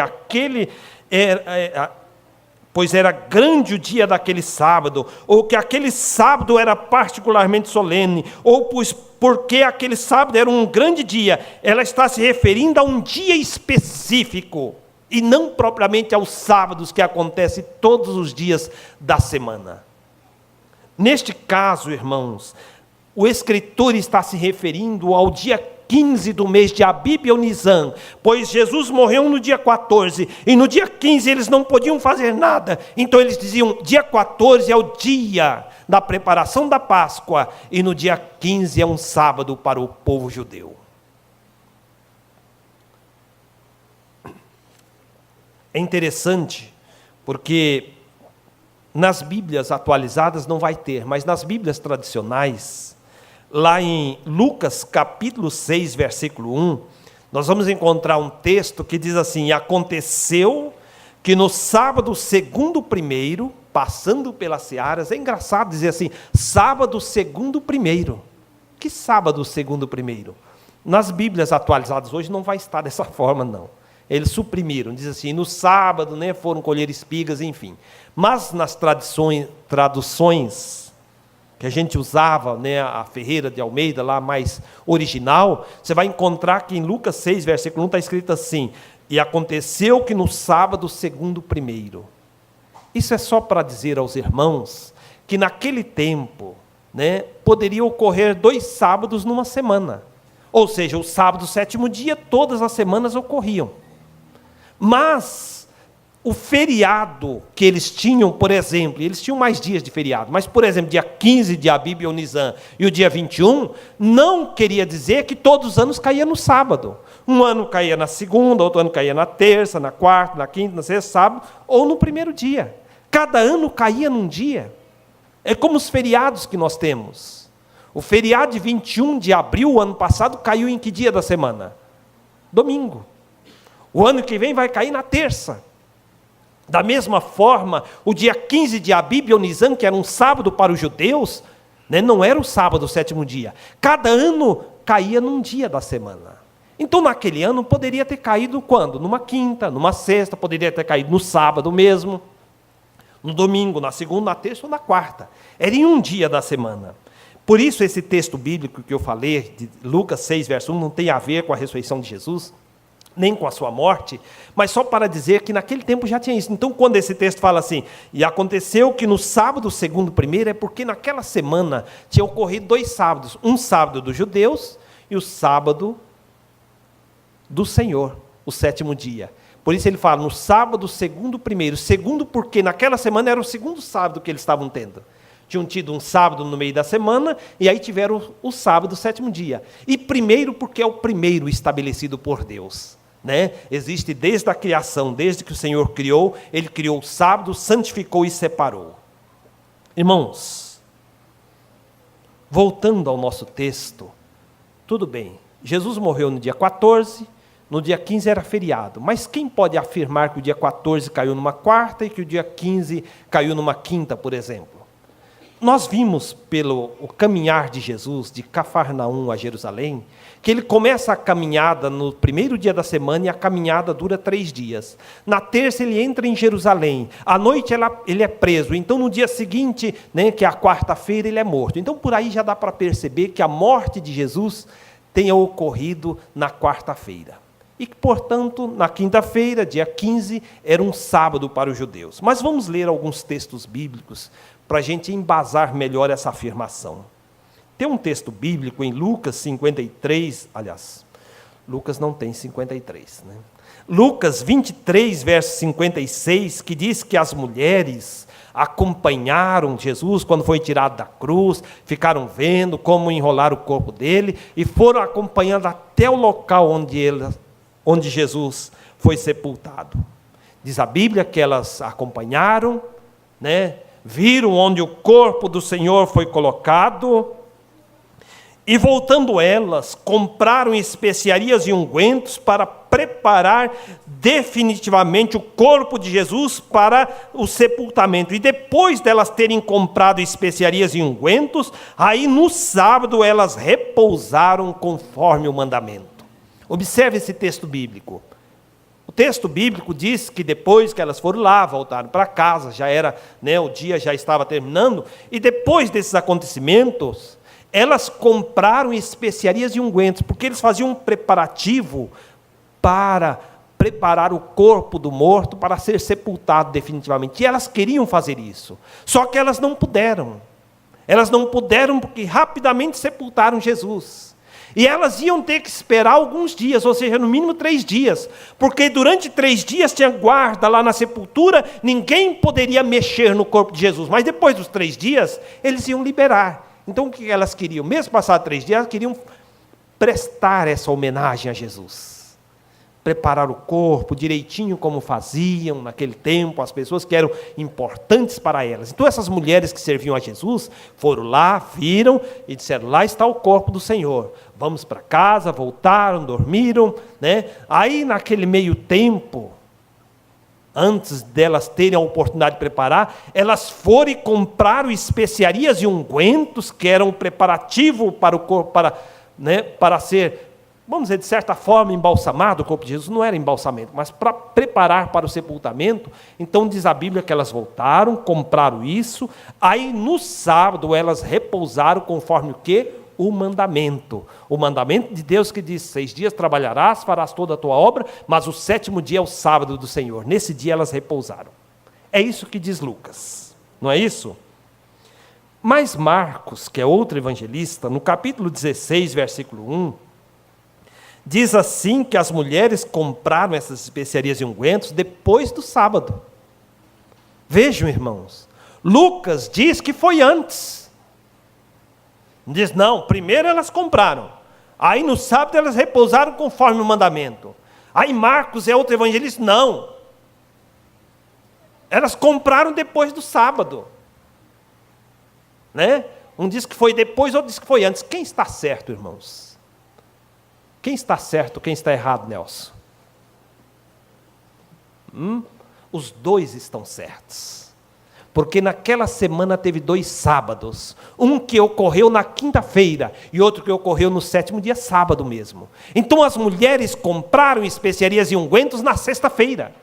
pois era grande o dia daquele sábado, ou que aquele sábado era particularmente solene, ou porque aquele sábado era um grande dia, ela está se referindo a um dia específico, e não propriamente aos sábados que acontecem todos os dias da semana. Neste caso, irmãos, o escritor está se referindo ao dia 15 do mês de Abib ou Nisan, pois Jesus morreu no dia 14, e no dia 15 eles não podiam fazer nada, então eles diziam, dia 14 é o dia da preparação da Páscoa, e no dia 15 é um sábado para o povo judeu. É interessante, porque nas Bíblias atualizadas não vai ter, mas nas Bíblias tradicionais, lá em Lucas capítulo 6, versículo 1, nós vamos encontrar um texto que diz assim, aconteceu que no sábado segundo primeiro, passando pelas searas, é engraçado dizer assim, sábado segundo primeiro. Que sábado segundo primeiro? Nas Bíblias atualizadas hoje não vai estar dessa forma não. Eles suprimiram, diz assim, no sábado, né, foram colher espigas, enfim. Mas nas traduções que a gente usava, né, a Ferreira de Almeida, lá mais original, você vai encontrar que em Lucas 6, versículo 1, está escrito assim, e aconteceu que no sábado segundo primeiro. Isso é só para dizer aos irmãos, que naquele tempo, né, poderia ocorrer 2 sábados numa semana. Ou seja, o sábado, 7º dia, todas as semanas ocorriam. Mas o feriado que eles tinham, por exemplo, eles tinham mais dias de feriado, mas, por exemplo, dia 15 de Abib ou Nisan e o dia 21, não queria dizer que todos os anos caía no sábado. Um ano caía na segunda, outro ano caía na terça, na quarta, na quinta, na sexta, sábado, ou no primeiro dia. Cada ano caía num dia. É como os feriados que nós temos. O feriado de 21 de abril, ano passado, caiu em que dia da semana? Domingo. O ano que vem vai cair na terça. Da mesma forma, o dia 15 de Abib ou Nisan, que era um sábado para os judeus, né, não era o sábado, o 7º dia. Cada ano caía num dia da semana. Então, naquele ano, poderia ter caído quando? Numa quinta, numa sexta, poderia ter caído no sábado mesmo, no domingo, na segunda, na terça ou na quarta. Era em um dia da semana. Por isso, esse texto bíblico que eu falei, de Lucas 6, verso 1, não tem a ver com a ressurreição de Jesus, nem com a sua morte, mas só para dizer que naquele tempo já tinha isso. Então, quando esse texto fala assim, e aconteceu que no sábado segundo primeiro, é porque naquela semana tinha ocorrido 2 sábados, um sábado dos judeus e o sábado do Senhor, o 7º dia. Por isso ele fala, no sábado segundo primeiro, segundo porque naquela semana era o segundo sábado que eles estavam tendo. Tinham tido um sábado no meio da semana, e aí tiveram o sábado, o sétimo dia. E primeiro, porque é o primeiro estabelecido por Deus. Né? Existe desde a criação, desde que o Senhor criou, Ele criou o sábado, santificou e separou. Irmãos, voltando ao nosso texto, tudo bem, Jesus morreu no dia 14, no dia 15 era feriado, mas quem pode afirmar que o dia 14 caiu numa quarta e que o dia 15 caiu numa quinta, por exemplo? Nós vimos pelo caminhar de Jesus, de Cafarnaum a Jerusalém, que ele começa a caminhada no primeiro dia da semana e a caminhada dura 3 dias. Na terça ele entra em Jerusalém, à noite ele é preso, então no dia seguinte, né, que é a quarta-feira, ele é morto. Então por aí já dá para perceber que a morte de Jesus tenha ocorrido na quarta-feira. E que, portanto, na quinta-feira, dia 15, era um sábado para os judeus. Mas vamos ler alguns textos bíblicos para a gente embasar melhor essa afirmação. Tem um texto bíblico em Lucas 53, aliás, Lucas não tem 53, né? Lucas 23, verso 56, que diz que as mulheres acompanharam Jesus quando foi tirado da cruz, ficaram vendo como enrolar o corpo dele e foram acompanhando até o local onde Jesus foi sepultado. Diz a Bíblia que elas acompanharam, né? Viram onde o corpo do Senhor foi colocado, e voltando elas, compraram especiarias e ungüentos para preparar definitivamente o corpo de Jesus para o sepultamento. E depois delas terem comprado especiarias e ungüentos, aí no sábado elas repousaram conforme o mandamento. Observe esse texto bíblico. O texto bíblico diz que depois que elas foram lá, voltaram para casa, já era, né, o dia já estava terminando, e depois desses acontecimentos, elas compraram especiarias e ungüentos, porque eles faziam um preparativo para preparar o corpo do morto para ser sepultado definitivamente. E elas queriam fazer isso, só que elas não puderam. Elas não puderam porque rapidamente sepultaram Jesus. E elas iam ter que esperar alguns dias, ou seja, no mínimo 3 dias, porque durante 3 dias tinha guarda lá na sepultura, ninguém poderia mexer no corpo de Jesus, mas depois dos 3 dias, eles iam liberar. Então o que elas queriam? Mesmo passados 3 dias, elas queriam prestar essa homenagem a Jesus. Preparar o corpo direitinho como faziam naquele tempo, as pessoas que eram importantes para elas. Então essas mulheres que serviam a Jesus, foram lá, viram e disseram, lá está o corpo do Senhor. Vamos para casa, voltaram, dormiram, né? Aí naquele meio tempo, antes delas terem a oportunidade de preparar, elas foram e compraram especiarias e ungüentos, que eram um preparativo para o corpo, para ser, vamos dizer, de certa forma, embalsamado. O corpo de Jesus não era embalsamento, mas para preparar para o sepultamento. Então diz a Bíblia que elas voltaram, compraram isso, aí no sábado elas repousaram conforme o quê? O mandamento de Deus que diz, 6 dias trabalharás, farás toda a tua obra, mas o 7º dia é o sábado do Senhor. Nesse dia elas repousaram. É isso que diz Lucas, não é isso? Mas Marcos, que é outro evangelista, no capítulo 16, versículo 1, diz assim que as mulheres compraram essas especiarias e ungüentos depois do sábado. Vejam, irmãos, Lucas diz que foi antes. Diz, não, primeiro elas compraram, aí no sábado elas repousaram conforme o mandamento. Aí Marcos é outro evangelista, não. Elas compraram depois do sábado. Né? Um diz que foi depois, outro diz que foi antes. Quem está certo, irmãos? Quem está certo, quem está errado, Nelson? Os dois estão certos. Porque naquela semana teve 2 sábados. Um que ocorreu na quinta-feira e outro que ocorreu no 7º dia, sábado mesmo. Então as mulheres compraram especiarias e ungüentos na sexta-feira.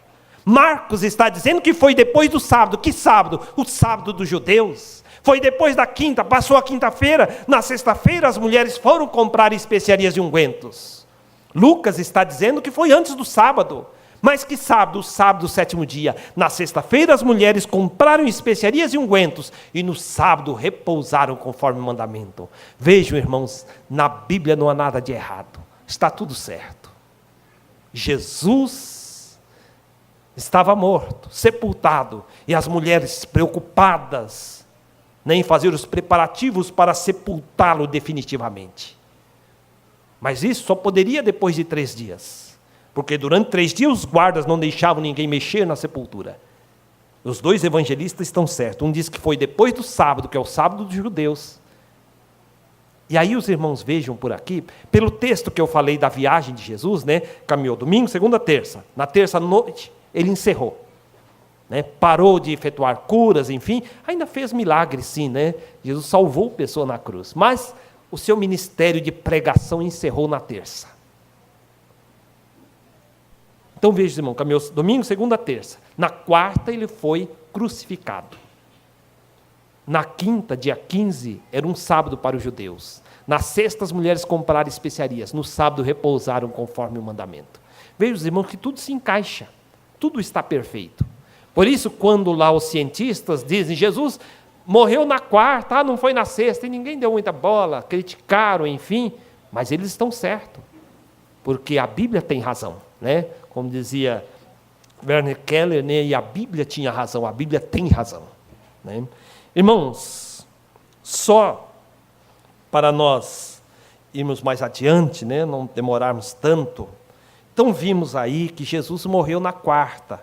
Marcos está dizendo que foi depois do sábado. Que sábado? O sábado dos judeus. Foi depois da quinta, passou a quinta-feira. Na sexta-feira as mulheres foram comprar especiarias e ungüentos. Lucas está dizendo que foi antes do sábado. Mas que sábado? O sábado do 7º dia. Na sexta-feira as mulheres compraram especiarias e ungüentos e no sábado repousaram conforme o mandamento. Vejam, irmãos, na Bíblia não há nada de errado. Está tudo certo. Jesus estava morto, sepultado, e as mulheres preocupadas, nem em fazer os preparativos para sepultá-lo definitivamente. Mas isso só poderia depois de 3 dias, porque durante 3 dias os guardas não deixavam ninguém mexer na sepultura. Os 2 evangelistas estão certos. Um diz que foi depois do sábado, que é o sábado dos judeus. E aí os irmãos vejam por aqui, pelo texto que eu falei da viagem de Jesus, né? Caminhou domingo, segunda, terça. Na terça noite, ele encerrou. Né? Parou de efetuar curas, enfim. Ainda fez milagres, sim, né? Jesus salvou pessoa na cruz. Mas o seu ministério de pregação encerrou na terça. Então veja, irmão, caminhou domingo, segunda, terça. Na quarta ele foi crucificado. Na quinta, dia 15, era um sábado para os judeus. Na sexta as mulheres compraram especiarias. No sábado repousaram conforme o mandamento. Veja, irmãos, que tudo se encaixa. Tudo está perfeito. Por isso, quando lá os cientistas dizem, Jesus morreu na quarta, não foi na sexta, e ninguém deu muita bola, criticaram, enfim, mas eles estão certos. Porque a Bíblia tem razão, né? Como dizia Werner Keller, né? E a Bíblia tinha razão, a Bíblia tem razão. Né? Irmãos, só para nós irmos mais adiante, né? Não demorarmos tanto, então vimos aí que Jesus morreu na quarta,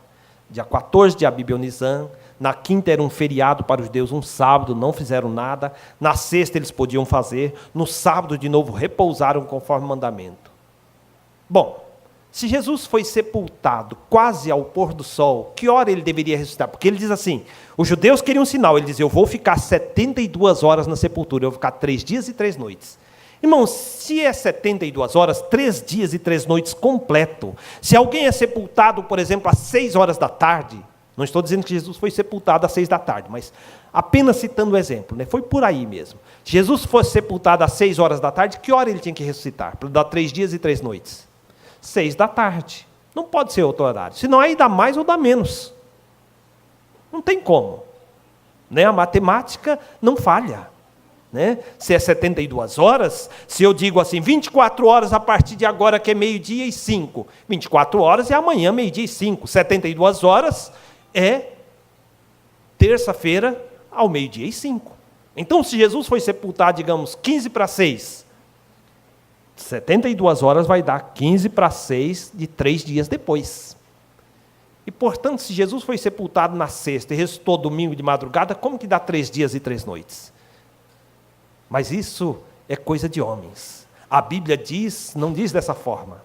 dia 14 de Abib Nisan, na quinta era um feriado para os judeus, um sábado, não fizeram nada, na sexta eles podiam fazer, no sábado de novo repousaram conforme o mandamento. Bom, se Jesus foi sepultado quase ao pôr do sol, que hora ele deveria ressuscitar? Porque ele diz assim, os judeus queriam um sinal, ele diz, eu vou ficar 72 horas na sepultura, eu vou ficar 3 dias e 3 noites. Irmãos, se é 72 horas, 3 dias e 3 noites completo, se alguém é sepultado, por exemplo, às 6 horas da tarde, não estou dizendo que Jesus foi sepultado às 6 da tarde, mas apenas citando o exemplo, né? Foi por aí mesmo. Se Jesus fosse sepultado às 6 horas da tarde, que hora ele tinha que ressuscitar? Para dar 3 dias e 3 noites? 6 da tarde. Não pode ser outro horário. Senão aí dá mais ou dá menos. Não tem como. Né? A matemática não falha. Né? Se é 72 horas, se eu digo assim, 24 horas a partir de agora que é 12:05. 24 horas é amanhã, 12:05. 72 horas é terça-feira ao 12:05. Então, se Jesus foi sepultado, digamos, 15 para 6, 72 horas vai dar 15 para 6 de 3 dias depois. E, portanto, se Jesus foi sepultado na sexta e ressuscitou domingo de madrugada, como que dá 3 dias e 3 noites? Mas isso é coisa de homens. A Bíblia diz, não diz dessa forma.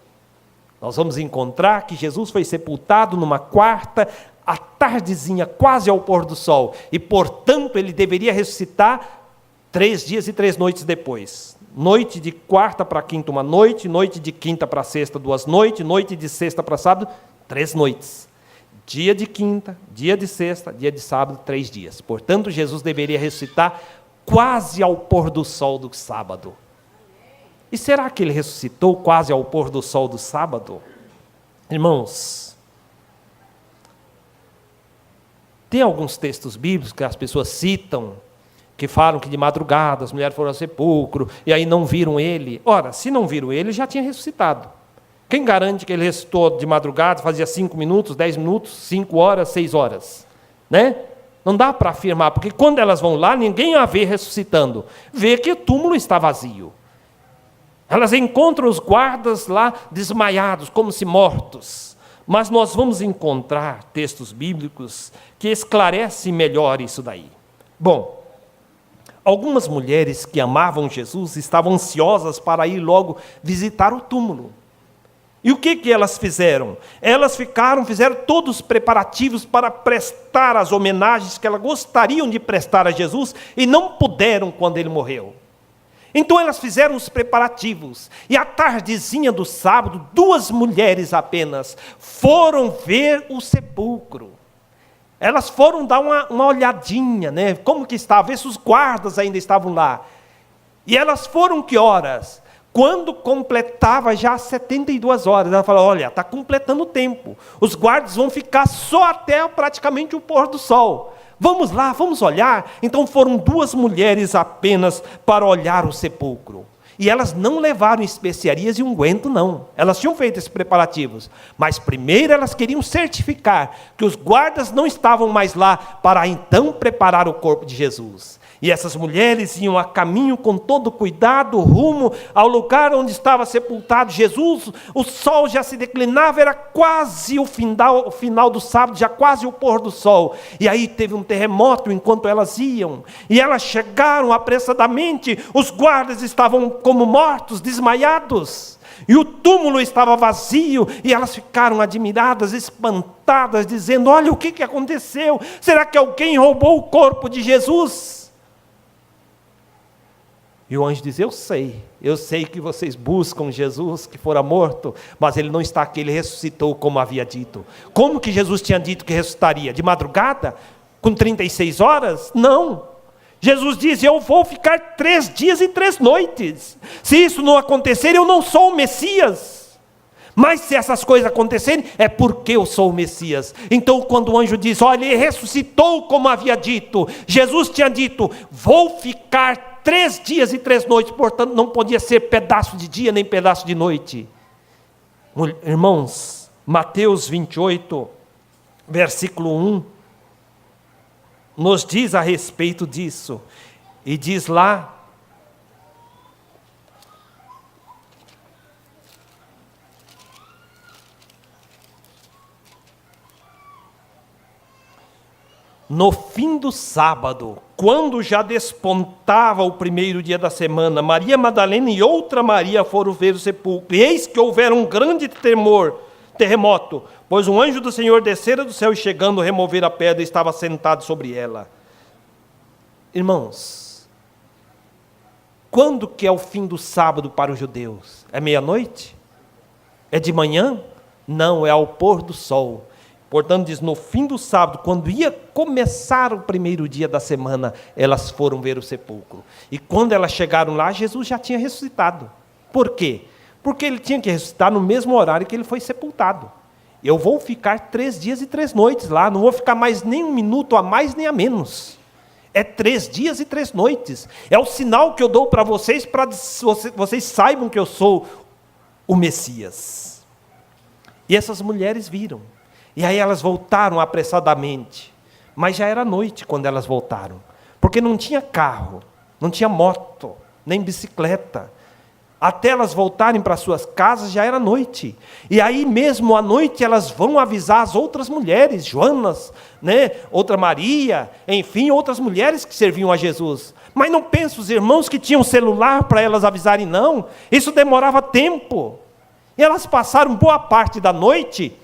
Nós vamos encontrar que Jesus foi sepultado numa quarta, à tardezinha, quase ao pôr do sol. E, portanto, ele deveria ressuscitar 3 dias e 3 noites depois. Noite de quarta para quinta, uma noite. Noite de quinta para sexta, 2 noites. Noite de sexta para sábado, 3 noites. Dia de quinta, dia de sexta, dia de sábado, 3 dias. Portanto, Jesus deveria ressuscitar quase ao pôr do sol do sábado. E será que ele ressuscitou quase ao pôr do sol do sábado? Irmãos, tem alguns textos bíblicos que as pessoas citam, que falam que de madrugada as mulheres foram ao sepulcro, e aí não viram ele. Ora, se não viram ele, já tinha ressuscitado. Quem garante que ele ressuscitou de madrugada, fazia 5 minutos, 10 minutos, 5 horas, 6 horas? Né? Não dá para afirmar, porque quando elas vão lá, ninguém a vê ressuscitando. Vê que o túmulo está vazio. Elas encontram os guardas lá desmaiados, como se mortos. Mas nós vamos encontrar textos bíblicos que esclarecem melhor isso daí. Bom, algumas mulheres que amavam Jesus estavam ansiosas para ir logo visitar o túmulo. E o que elas fizeram? Elas fizeram todos os preparativos para prestar as homenagens que elas gostariam de prestar a Jesus e não puderam quando ele morreu. Então elas fizeram os preparativos. E à tardezinha do sábado, 2 mulheres apenas foram ver o sepulcro. Elas foram dar uma olhadinha, né? Como que estava, ver se os guardas ainda estavam lá. E elas foram que horas? Quando completava já 72 horas, ela falou, olha, está completando o tempo. Os guardas vão ficar só até praticamente o pôr do sol. Vamos lá, vamos olhar. Então foram 2 mulheres apenas para olhar o sepulcro. E elas não levaram especiarias e unguento, não. Elas tinham feito esses preparativos. Mas primeiro elas queriam certificar que os guardas não estavam mais lá para então preparar o corpo de Jesus. E essas mulheres iam a caminho com todo cuidado, rumo ao lugar onde estava sepultado Jesus. O sol já se declinava, era quase o final do sábado, já quase o pôr do sol. E aí teve um terremoto enquanto elas iam. E elas chegaram apressadamente, os guardas estavam como mortos, desmaiados. E o túmulo estava vazio, e elas ficaram admiradas, espantadas, dizendo: olha o que aconteceu, será que alguém roubou o corpo de Jesus? E o anjo diz: eu sei que vocês buscam Jesus que fora morto, mas ele não está aqui, ele ressuscitou como havia dito. Como que Jesus tinha dito que ressuscitaria? De madrugada? Com 36 horas? Não. Jesus diz: eu vou ficar 3 dias e 3 noites. Se isso não acontecer, eu não sou o Messias. Mas se essas coisas acontecerem, é porque eu sou o Messias. Então quando o anjo diz: olha, ele ressuscitou como havia dito, Jesus tinha dito: vou ficar 3 dias e 3 noites, portanto não podia ser pedaço de dia nem pedaço de noite. Irmãos, Mateus 28, versículo 1, nos diz a respeito disso, e diz lá: no fim do sábado, quando já despontava o primeiro dia da semana, Maria Madalena e outra Maria foram ver o sepulcro. E eis que houveram um grande terremoto, pois um anjo do Senhor descera do céu e chegando, remover a pedra, estava sentado sobre ela. Irmãos, quando que é o fim do sábado para os judeus? É meia-noite? É de manhã? Não, é ao pôr do sol. Portanto, diz: no fim do sábado, quando ia começar o primeiro dia da semana, elas foram ver o sepulcro. E quando elas chegaram lá, Jesus já tinha ressuscitado. Por quê? Porque ele tinha que ressuscitar no mesmo horário que ele foi sepultado. Eu vou ficar 3 dias e 3 noites lá, não vou ficar mais nem um minuto a mais nem a menos. É 3 dias e 3 noites. É o sinal que eu dou para vocês vocês saibam que eu sou o Messias. E essas mulheres viram. E aí elas voltaram apressadamente, mas já era noite quando elas voltaram, porque não tinha carro, não tinha moto, nem bicicleta. Até elas voltarem para suas casas já era noite. E aí mesmo à noite elas vão avisar as outras mulheres, Joanas, outra Maria, enfim, outras mulheres que serviam a Jesus. Mas não pensa os irmãos que tinham celular para elas avisarem, não. Isso demorava tempo. E elas passaram boa parte da noite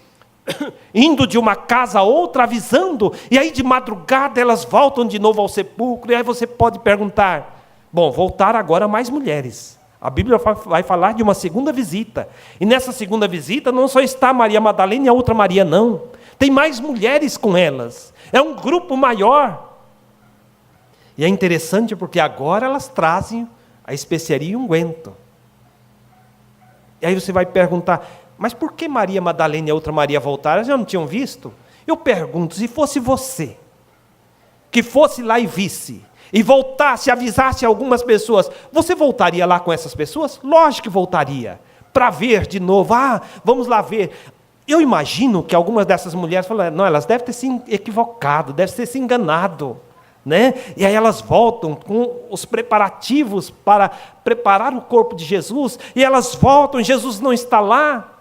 indo de uma casa a outra, avisando, e aí de madrugada elas voltam de novo ao sepulcro. E aí você pode perguntar: bom, voltaram agora mais mulheres. A Bíblia vai falar de uma segunda visita, e nessa segunda visita não só está Maria Madalena e a outra Maria, não, tem mais mulheres com elas, é um grupo maior. E é interessante porque agora elas trazem a especiaria e o unguento. E aí você vai perguntar: mas por que Maria Madalena e a outra Maria voltaram? Elas já não tinham visto? Eu pergunto: se fosse você, que fosse lá e visse, e voltasse, avisasse algumas pessoas, você voltaria lá com essas pessoas? Lógico que voltaria, para ver de novo. Vamos lá ver. Eu imagino que algumas dessas mulheres falaram: não, elas devem ter se equivocado, devem ter se enganado. E aí elas voltam com os preparativos para preparar o corpo de Jesus, e elas voltam, Jesus não está lá.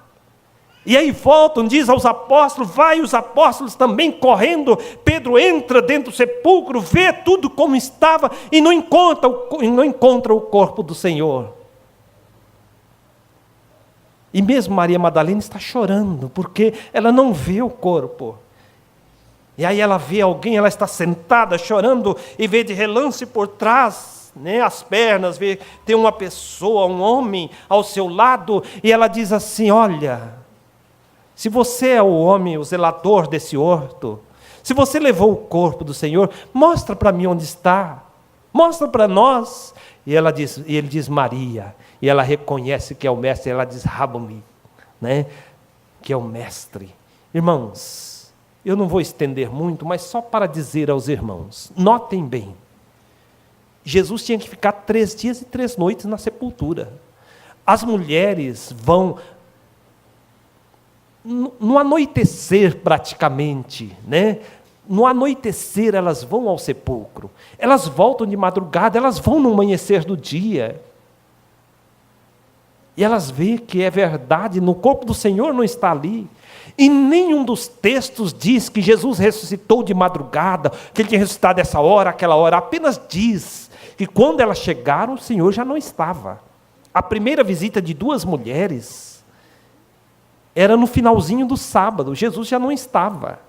E aí voltam, diz aos apóstolos, vai os apóstolos também correndo. Pedro entra dentro do sepulcro, vê tudo como estava e não encontra o corpo do Senhor. E mesmo Maria Madalena está chorando, porque ela não vê o corpo. E aí ela vê alguém, ela está sentada chorando, e vê de relance por trás, as pernas, vê, tem uma pessoa, um homem ao seu lado, e ela diz assim: olha, se você é o homem, o zelador desse horto, se você levou o corpo do Senhor, mostra para mim onde está, mostra para nós. E ele diz Maria, e ela reconhece que é o mestre, ela diz Raboni, que é o mestre. Irmãos, eu não vou estender muito, mas só para dizer aos irmãos, notem bem, Jesus tinha que ficar 3 dias e 3 noites na sepultura. As mulheres vão no anoitecer praticamente, no anoitecer elas vão ao sepulcro, elas voltam de madrugada, elas vão no amanhecer do dia. E elas veem que é verdade, no corpo do Senhor não está ali. E nenhum dos textos diz que Jesus ressuscitou de madrugada, que Ele tinha ressuscitado essa hora, aquela hora. Apenas diz que quando elas chegaram, o Senhor já não estava. A primeira visita de duas mulheres era no finalzinho do sábado, Jesus já não estava.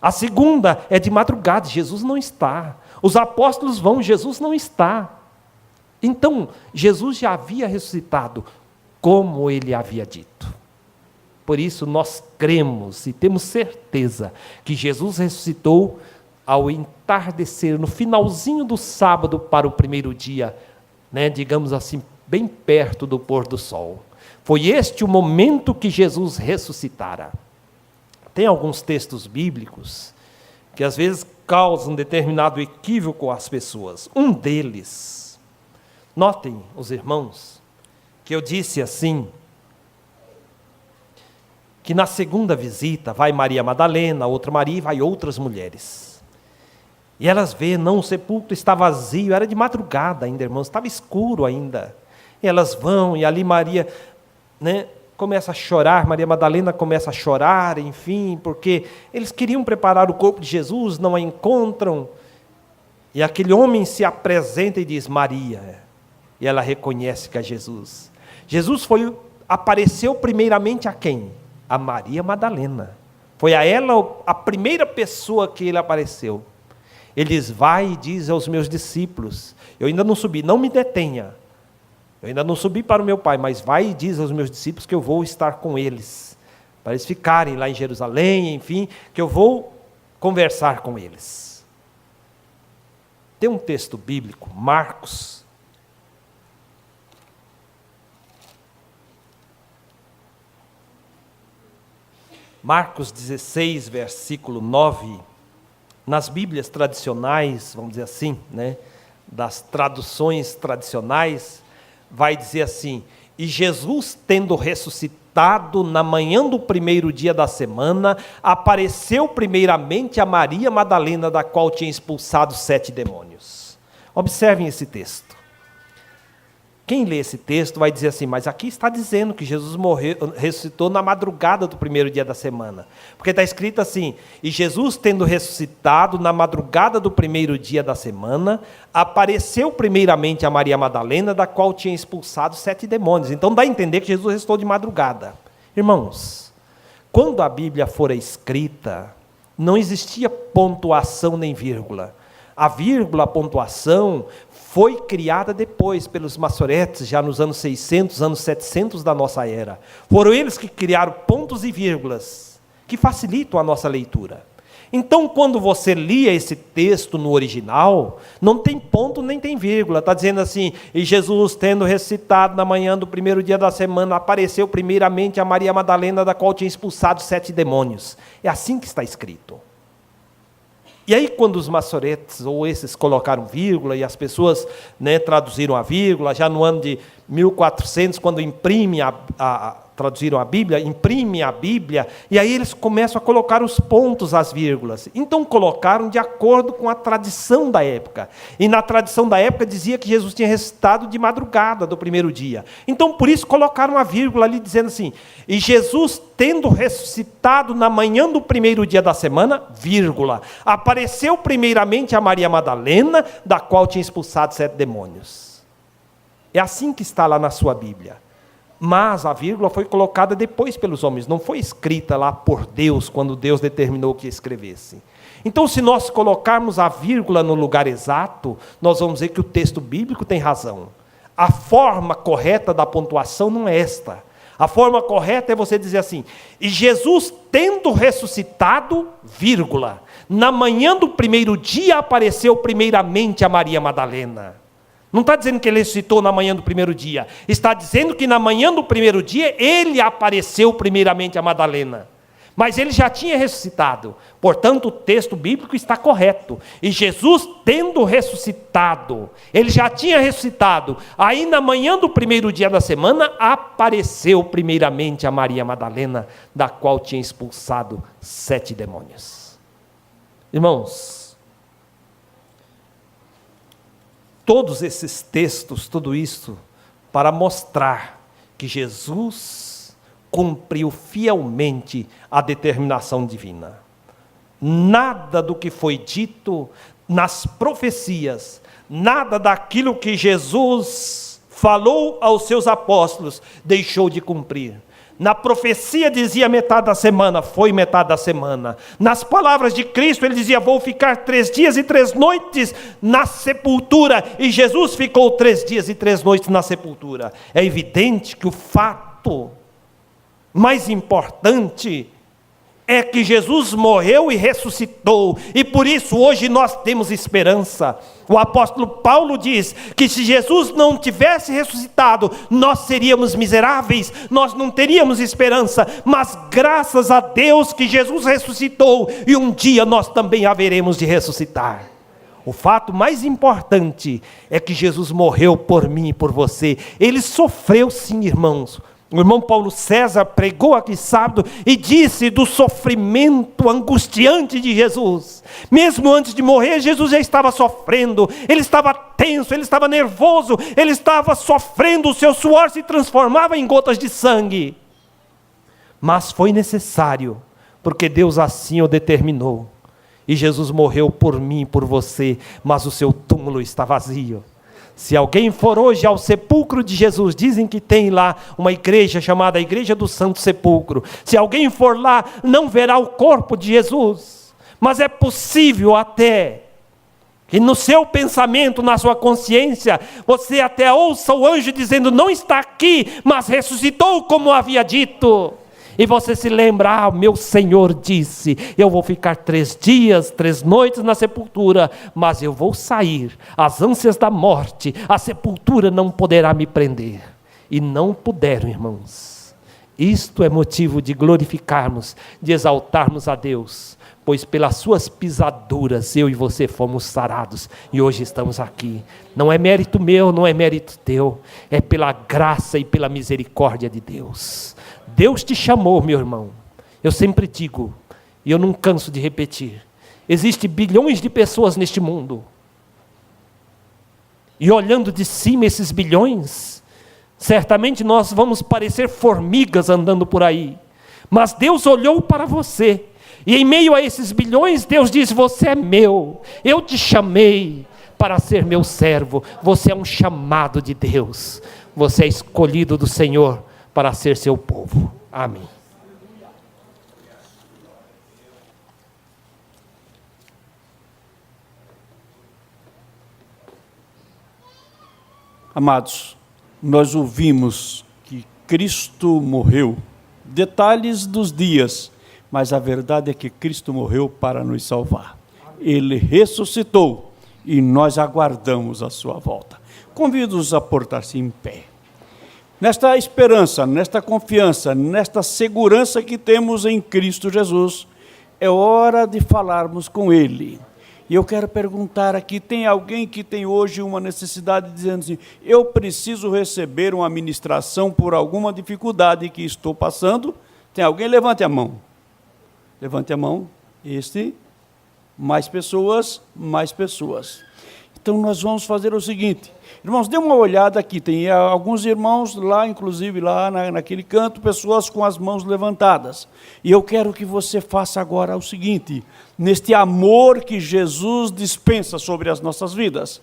A segunda é de madrugada, Jesus não está. Os apóstolos vão, Jesus não está. Então, Jesus já havia ressuscitado, como Ele havia dito. Por isso, nós cremos e temos certeza que Jesus ressuscitou ao entardecer, no finalzinho do sábado para o primeiro dia, digamos assim, bem perto do pôr do sol. Foi este o momento que Jesus ressuscitara. Tem alguns textos bíblicos que às vezes causam determinado equívoco às pessoas. Um deles, notem os irmãos, que eu disse assim, que na segunda visita vai Maria Madalena, outra Maria, e vai outras mulheres. E elas veem, não, o sepulcro está vazio, era de madrugada ainda, irmãos, estava escuro ainda. E elas vão, e ali Maria, começa a chorar, Maria Madalena começa a chorar, enfim, porque eles queriam preparar o corpo de Jesus, não a encontram. E aquele homem se apresenta e diz, Maria, e ela reconhece que é Jesus. Jesus apareceu primeiramente a quem? A Maria Madalena. Foi a ela a primeira pessoa que ele apareceu. Ele diz, vai e diz aos meus discípulos, eu ainda não subi, não me detenha, eu ainda não subi para o meu Pai, mas vai e diz aos meus discípulos que eu vou estar com eles, para eles ficarem lá em Jerusalém, enfim, que eu vou conversar com eles. Tem um texto bíblico, Marcos 16, versículo 9, nas Bíblias tradicionais, vamos dizer assim, das traduções tradicionais, vai dizer assim, e Jesus, tendo ressuscitado na manhã do primeiro dia da semana, apareceu primeiramente a Maria Madalena, da qual tinha expulsado 7 demônios. Observem esse texto. Quem lê esse texto vai dizer assim, mas aqui está dizendo que Jesus ressuscitou na madrugada do primeiro dia da semana. Porque está escrito assim, e Jesus, tendo ressuscitado na madrugada do primeiro dia da semana, apareceu primeiramente a Maria Madalena, da qual tinha expulsado 7 demônios. Então dá a entender que Jesus ressuscitou de madrugada. Irmãos, quando a Bíblia fora escrita, não existia pontuação nem vírgula. A vírgula, a pontuação, foi criada depois pelos maçoretes, já nos anos 600, anos 700 da nossa era. Foram eles que criaram pontos e vírgulas, que facilitam a nossa leitura. Então, quando você lia esse texto no original, não tem ponto nem tem vírgula. Está dizendo assim, e Jesus, tendo ressuscitado na manhã do primeiro dia da semana, apareceu primeiramente a Maria Madalena, da qual tinha expulsado 7 demônios. É assim que está escrito. E aí, quando os maçoretes, ou esses, colocaram vírgula, e as pessoas traduziram a vírgula, já no ano de 1400, quando traduziram a Bíblia, imprime a Bíblia, e aí eles começam a colocar os pontos, as vírgulas. Então, colocaram de acordo com a tradição da época. E na tradição da época dizia que Jesus tinha ressuscitado de madrugada do primeiro dia. Então, por isso, colocaram a vírgula ali, dizendo assim, e Jesus, tendo ressuscitado na manhã do primeiro dia da semana, vírgula, apareceu primeiramente a Maria Madalena, da qual tinha expulsado 7 demônios. É assim que está lá na sua Bíblia. Mas a vírgula foi colocada depois pelos homens, não foi escrita lá por Deus, quando Deus determinou que escrevesse. Então, se nós colocarmos a vírgula no lugar exato, nós vamos ver que o texto bíblico tem razão. A forma correta da pontuação não é esta. A forma correta é você dizer assim, e Jesus, tendo ressuscitado, vírgula, na manhã do primeiro dia apareceu primeiramente a Maria Madalena. Não está dizendo que ele ressuscitou na manhã do primeiro dia. Está dizendo que na manhã do primeiro dia, ele apareceu primeiramente a Madalena. Mas ele já tinha ressuscitado. Portanto, o texto bíblico está correto. E Jesus, tendo ressuscitado, ele já tinha ressuscitado. Aí, na manhã do primeiro dia da semana, apareceu primeiramente a Maria Madalena, da qual tinha expulsado 7 demônios. Irmãos, todos esses textos, tudo isso, para mostrar que Jesus cumpriu fielmente a determinação divina. Nada do que foi dito nas profecias, nada daquilo que Jesus falou aos seus apóstolos, deixou de cumprir. Na profecia dizia metade da semana, foi metade da semana. Nas palavras de Cristo ele dizia, vou ficar 3 dias e 3 noites na sepultura. E Jesus ficou 3 dias e 3 noites na sepultura. É evidente que o fato mais importante é que Jesus morreu e ressuscitou, e por isso hoje nós temos esperança. O apóstolo Paulo diz que se Jesus não tivesse ressuscitado, nós seríamos miseráveis, nós não teríamos esperança, mas graças a Deus que Jesus ressuscitou, e um dia nós também haveremos de ressuscitar. O fato mais importante é que Jesus morreu por mim e por você. Ele sofreu sim, irmãos. O irmão Paulo César pregou aqui sábado e disse do sofrimento angustiante de Jesus. Mesmo antes de morrer, Jesus já estava sofrendo, ele estava tenso, ele estava nervoso, ele estava sofrendo, o seu suor se transformava em gotas de sangue. Mas foi necessário, porque Deus assim o determinou. E Jesus morreu por mim e por você, mas o seu túmulo está vazio. Se alguém for hoje ao sepulcro de Jesus, dizem que tem lá uma igreja chamada Igreja do Santo Sepulcro. Se alguém for lá, não verá o corpo de Jesus. Mas é possível até que no seu pensamento, na sua consciência, você até ouça o anjo dizendo, não está aqui, mas ressuscitou como havia dito. E você se lembra, meu Senhor disse, eu vou ficar 3 dias, 3 noites na sepultura, mas eu vou sair, as ânsias da morte, a sepultura não poderá me prender. E não puderam, irmãos. Isto é motivo de glorificarmos, de exaltarmos a Deus, pois pelas suas pisaduras eu e você fomos sarados, e hoje estamos aqui. Não é mérito meu, não é mérito teu, é pela graça e pela misericórdia de Deus. Deus te chamou, meu irmão. Eu sempre digo, e eu não canso de repetir, existem bilhões de pessoas neste mundo. E olhando de cima esses bilhões, certamente nós vamos parecer formigas andando por aí. Mas Deus olhou para você, e em meio a esses bilhões, Deus diz, você é meu, eu te chamei para ser meu servo, você é um chamado de Deus, você é escolhido do Senhor para ser seu povo. Amém. Amados, nós ouvimos que Cristo morreu, detalhes dos dias, mas a verdade é que Cristo morreu para nos salvar. Ele ressuscitou e nós aguardamos a sua volta. Convido-os a portar-se em pé. Nesta esperança, nesta confiança, nesta segurança que temos em Cristo Jesus, é hora de falarmos com Ele. E eu quero perguntar aqui, tem alguém que tem hoje uma necessidade dizendo assim, eu preciso receber uma ministração por alguma dificuldade que estou passando? Tem alguém? Levante a mão. Levante a mão. Mais pessoas, mais pessoas. Então nós vamos fazer o seguinte, irmãos, dê uma olhada aqui, tem alguns irmãos lá, inclusive lá naquele canto, pessoas com as mãos levantadas. E eu quero que você faça agora o seguinte, neste amor que Jesus dispensa sobre as nossas vidas,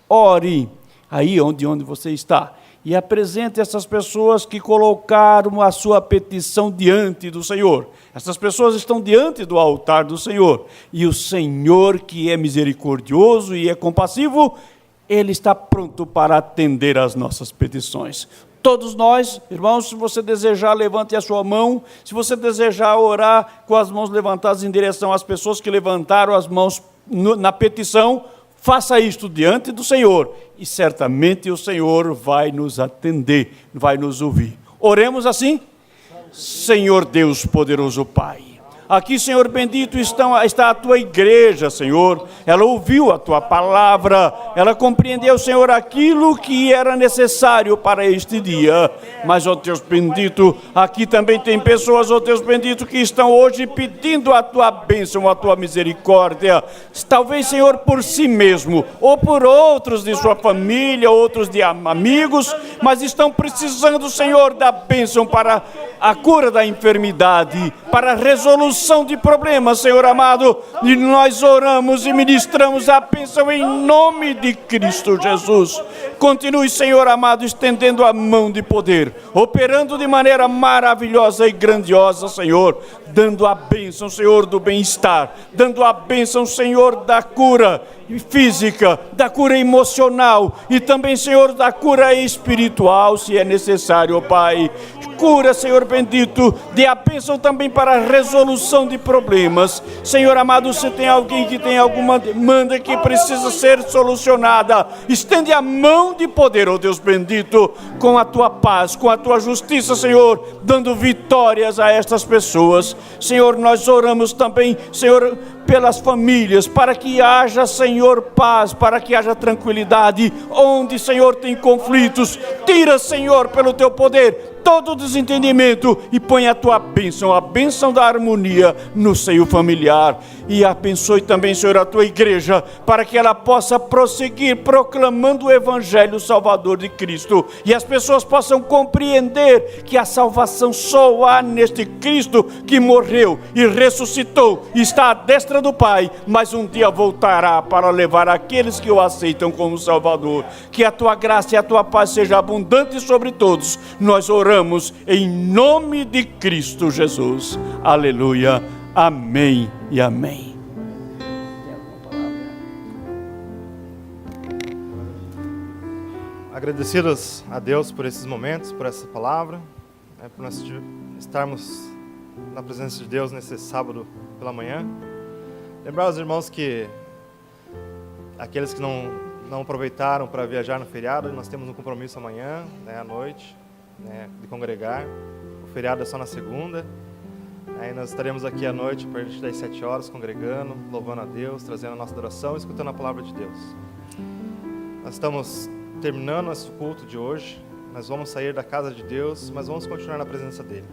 ore aí onde você está e apresente essas pessoas que colocaram a sua petição diante do Senhor. Essas pessoas estão diante do altar do Senhor. E o Senhor, que é misericordioso e é compassivo, Ele está pronto para atender às nossas petições. Todos nós, irmãos, se você desejar, levante a sua mão. Se você desejar orar com as mãos levantadas em direção às pessoas que levantaram as mãos na petição, faça isto diante do Senhor, e certamente o Senhor vai nos atender, vai nos ouvir. Oremos assim? Senhor Deus poderoso Pai, Aqui, Senhor bendito, está a tua igreja, Senhor. Ela ouviu a tua palavra, ela compreendeu, Senhor, aquilo que era necessário para este dia. Mas, ó Deus bendito, aqui também tem pessoas, ó Deus bendito, que estão hoje pedindo a tua bênção, a tua misericórdia. Talvez, Senhor, por si mesmo, ou por outros de sua família, outros de amigos, mas estão precisando, Senhor, da bênção para a cura da enfermidade, para a resolução de problemas, Senhor amado, e nós oramos e ministramos a bênção em nome de Cristo Jesus. Continue, Senhor amado, estendendo a mão de poder, operando de maneira maravilhosa e grandiosa, Senhor, dando a bênção, Senhor, do bem-estar, dando a bênção, Senhor, da cura física, da cura emocional e também, Senhor, da cura espiritual, se é necessário, ó Pai. Cura, Senhor bendito, dê a bênção também para a resolução de problemas. Senhor amado, se tem alguém que tem alguma demanda que precisa ser solucionada, estende a mão de poder, ó Deus bendito, com a tua paz, com a tua justiça, Senhor, dando vitórias a estas pessoas. Senhor, nós oramos também, Senhor, pelas famílias, para que haja, Senhor, paz, para que haja tranquilidade, onde, Senhor, tem conflitos. Tira, Senhor, pelo teu poder, todo o desentendimento e põe a tua bênção, a bênção da harmonia no seio familiar. E abençoe também, Senhor, a tua igreja, para que ela possa prosseguir proclamando o Evangelho Salvador de Cristo, e as pessoas possam compreender que a salvação só há neste Cristo que morreu e ressuscitou, e está à destra do Pai, mas um dia voltará para levar aqueles que o aceitam como Salvador. Que a tua graça e a tua paz seja abundante sobre todos. Nós oramos em nome de Cristo Jesus. Aleluia. Amém e amém. Agradecidos a Deus por esses momentos, por essa palavra, por nós estarmos na presença de Deus nesse sábado pela manhã. Lembrar os irmãos que aqueles que não aproveitaram para viajar no feriado, nós temos um compromisso amanhã, à noite, de congregar. O feriado é só na segunda. Aí nós estaremos aqui à noite, a partir das 7 horas, congregando, louvando a Deus, trazendo a nossa adoração e escutando a palavra de Deus. Nós estamos terminando nosso culto de hoje. Nós vamos sair da casa de Deus, mas vamos continuar na presença dEle.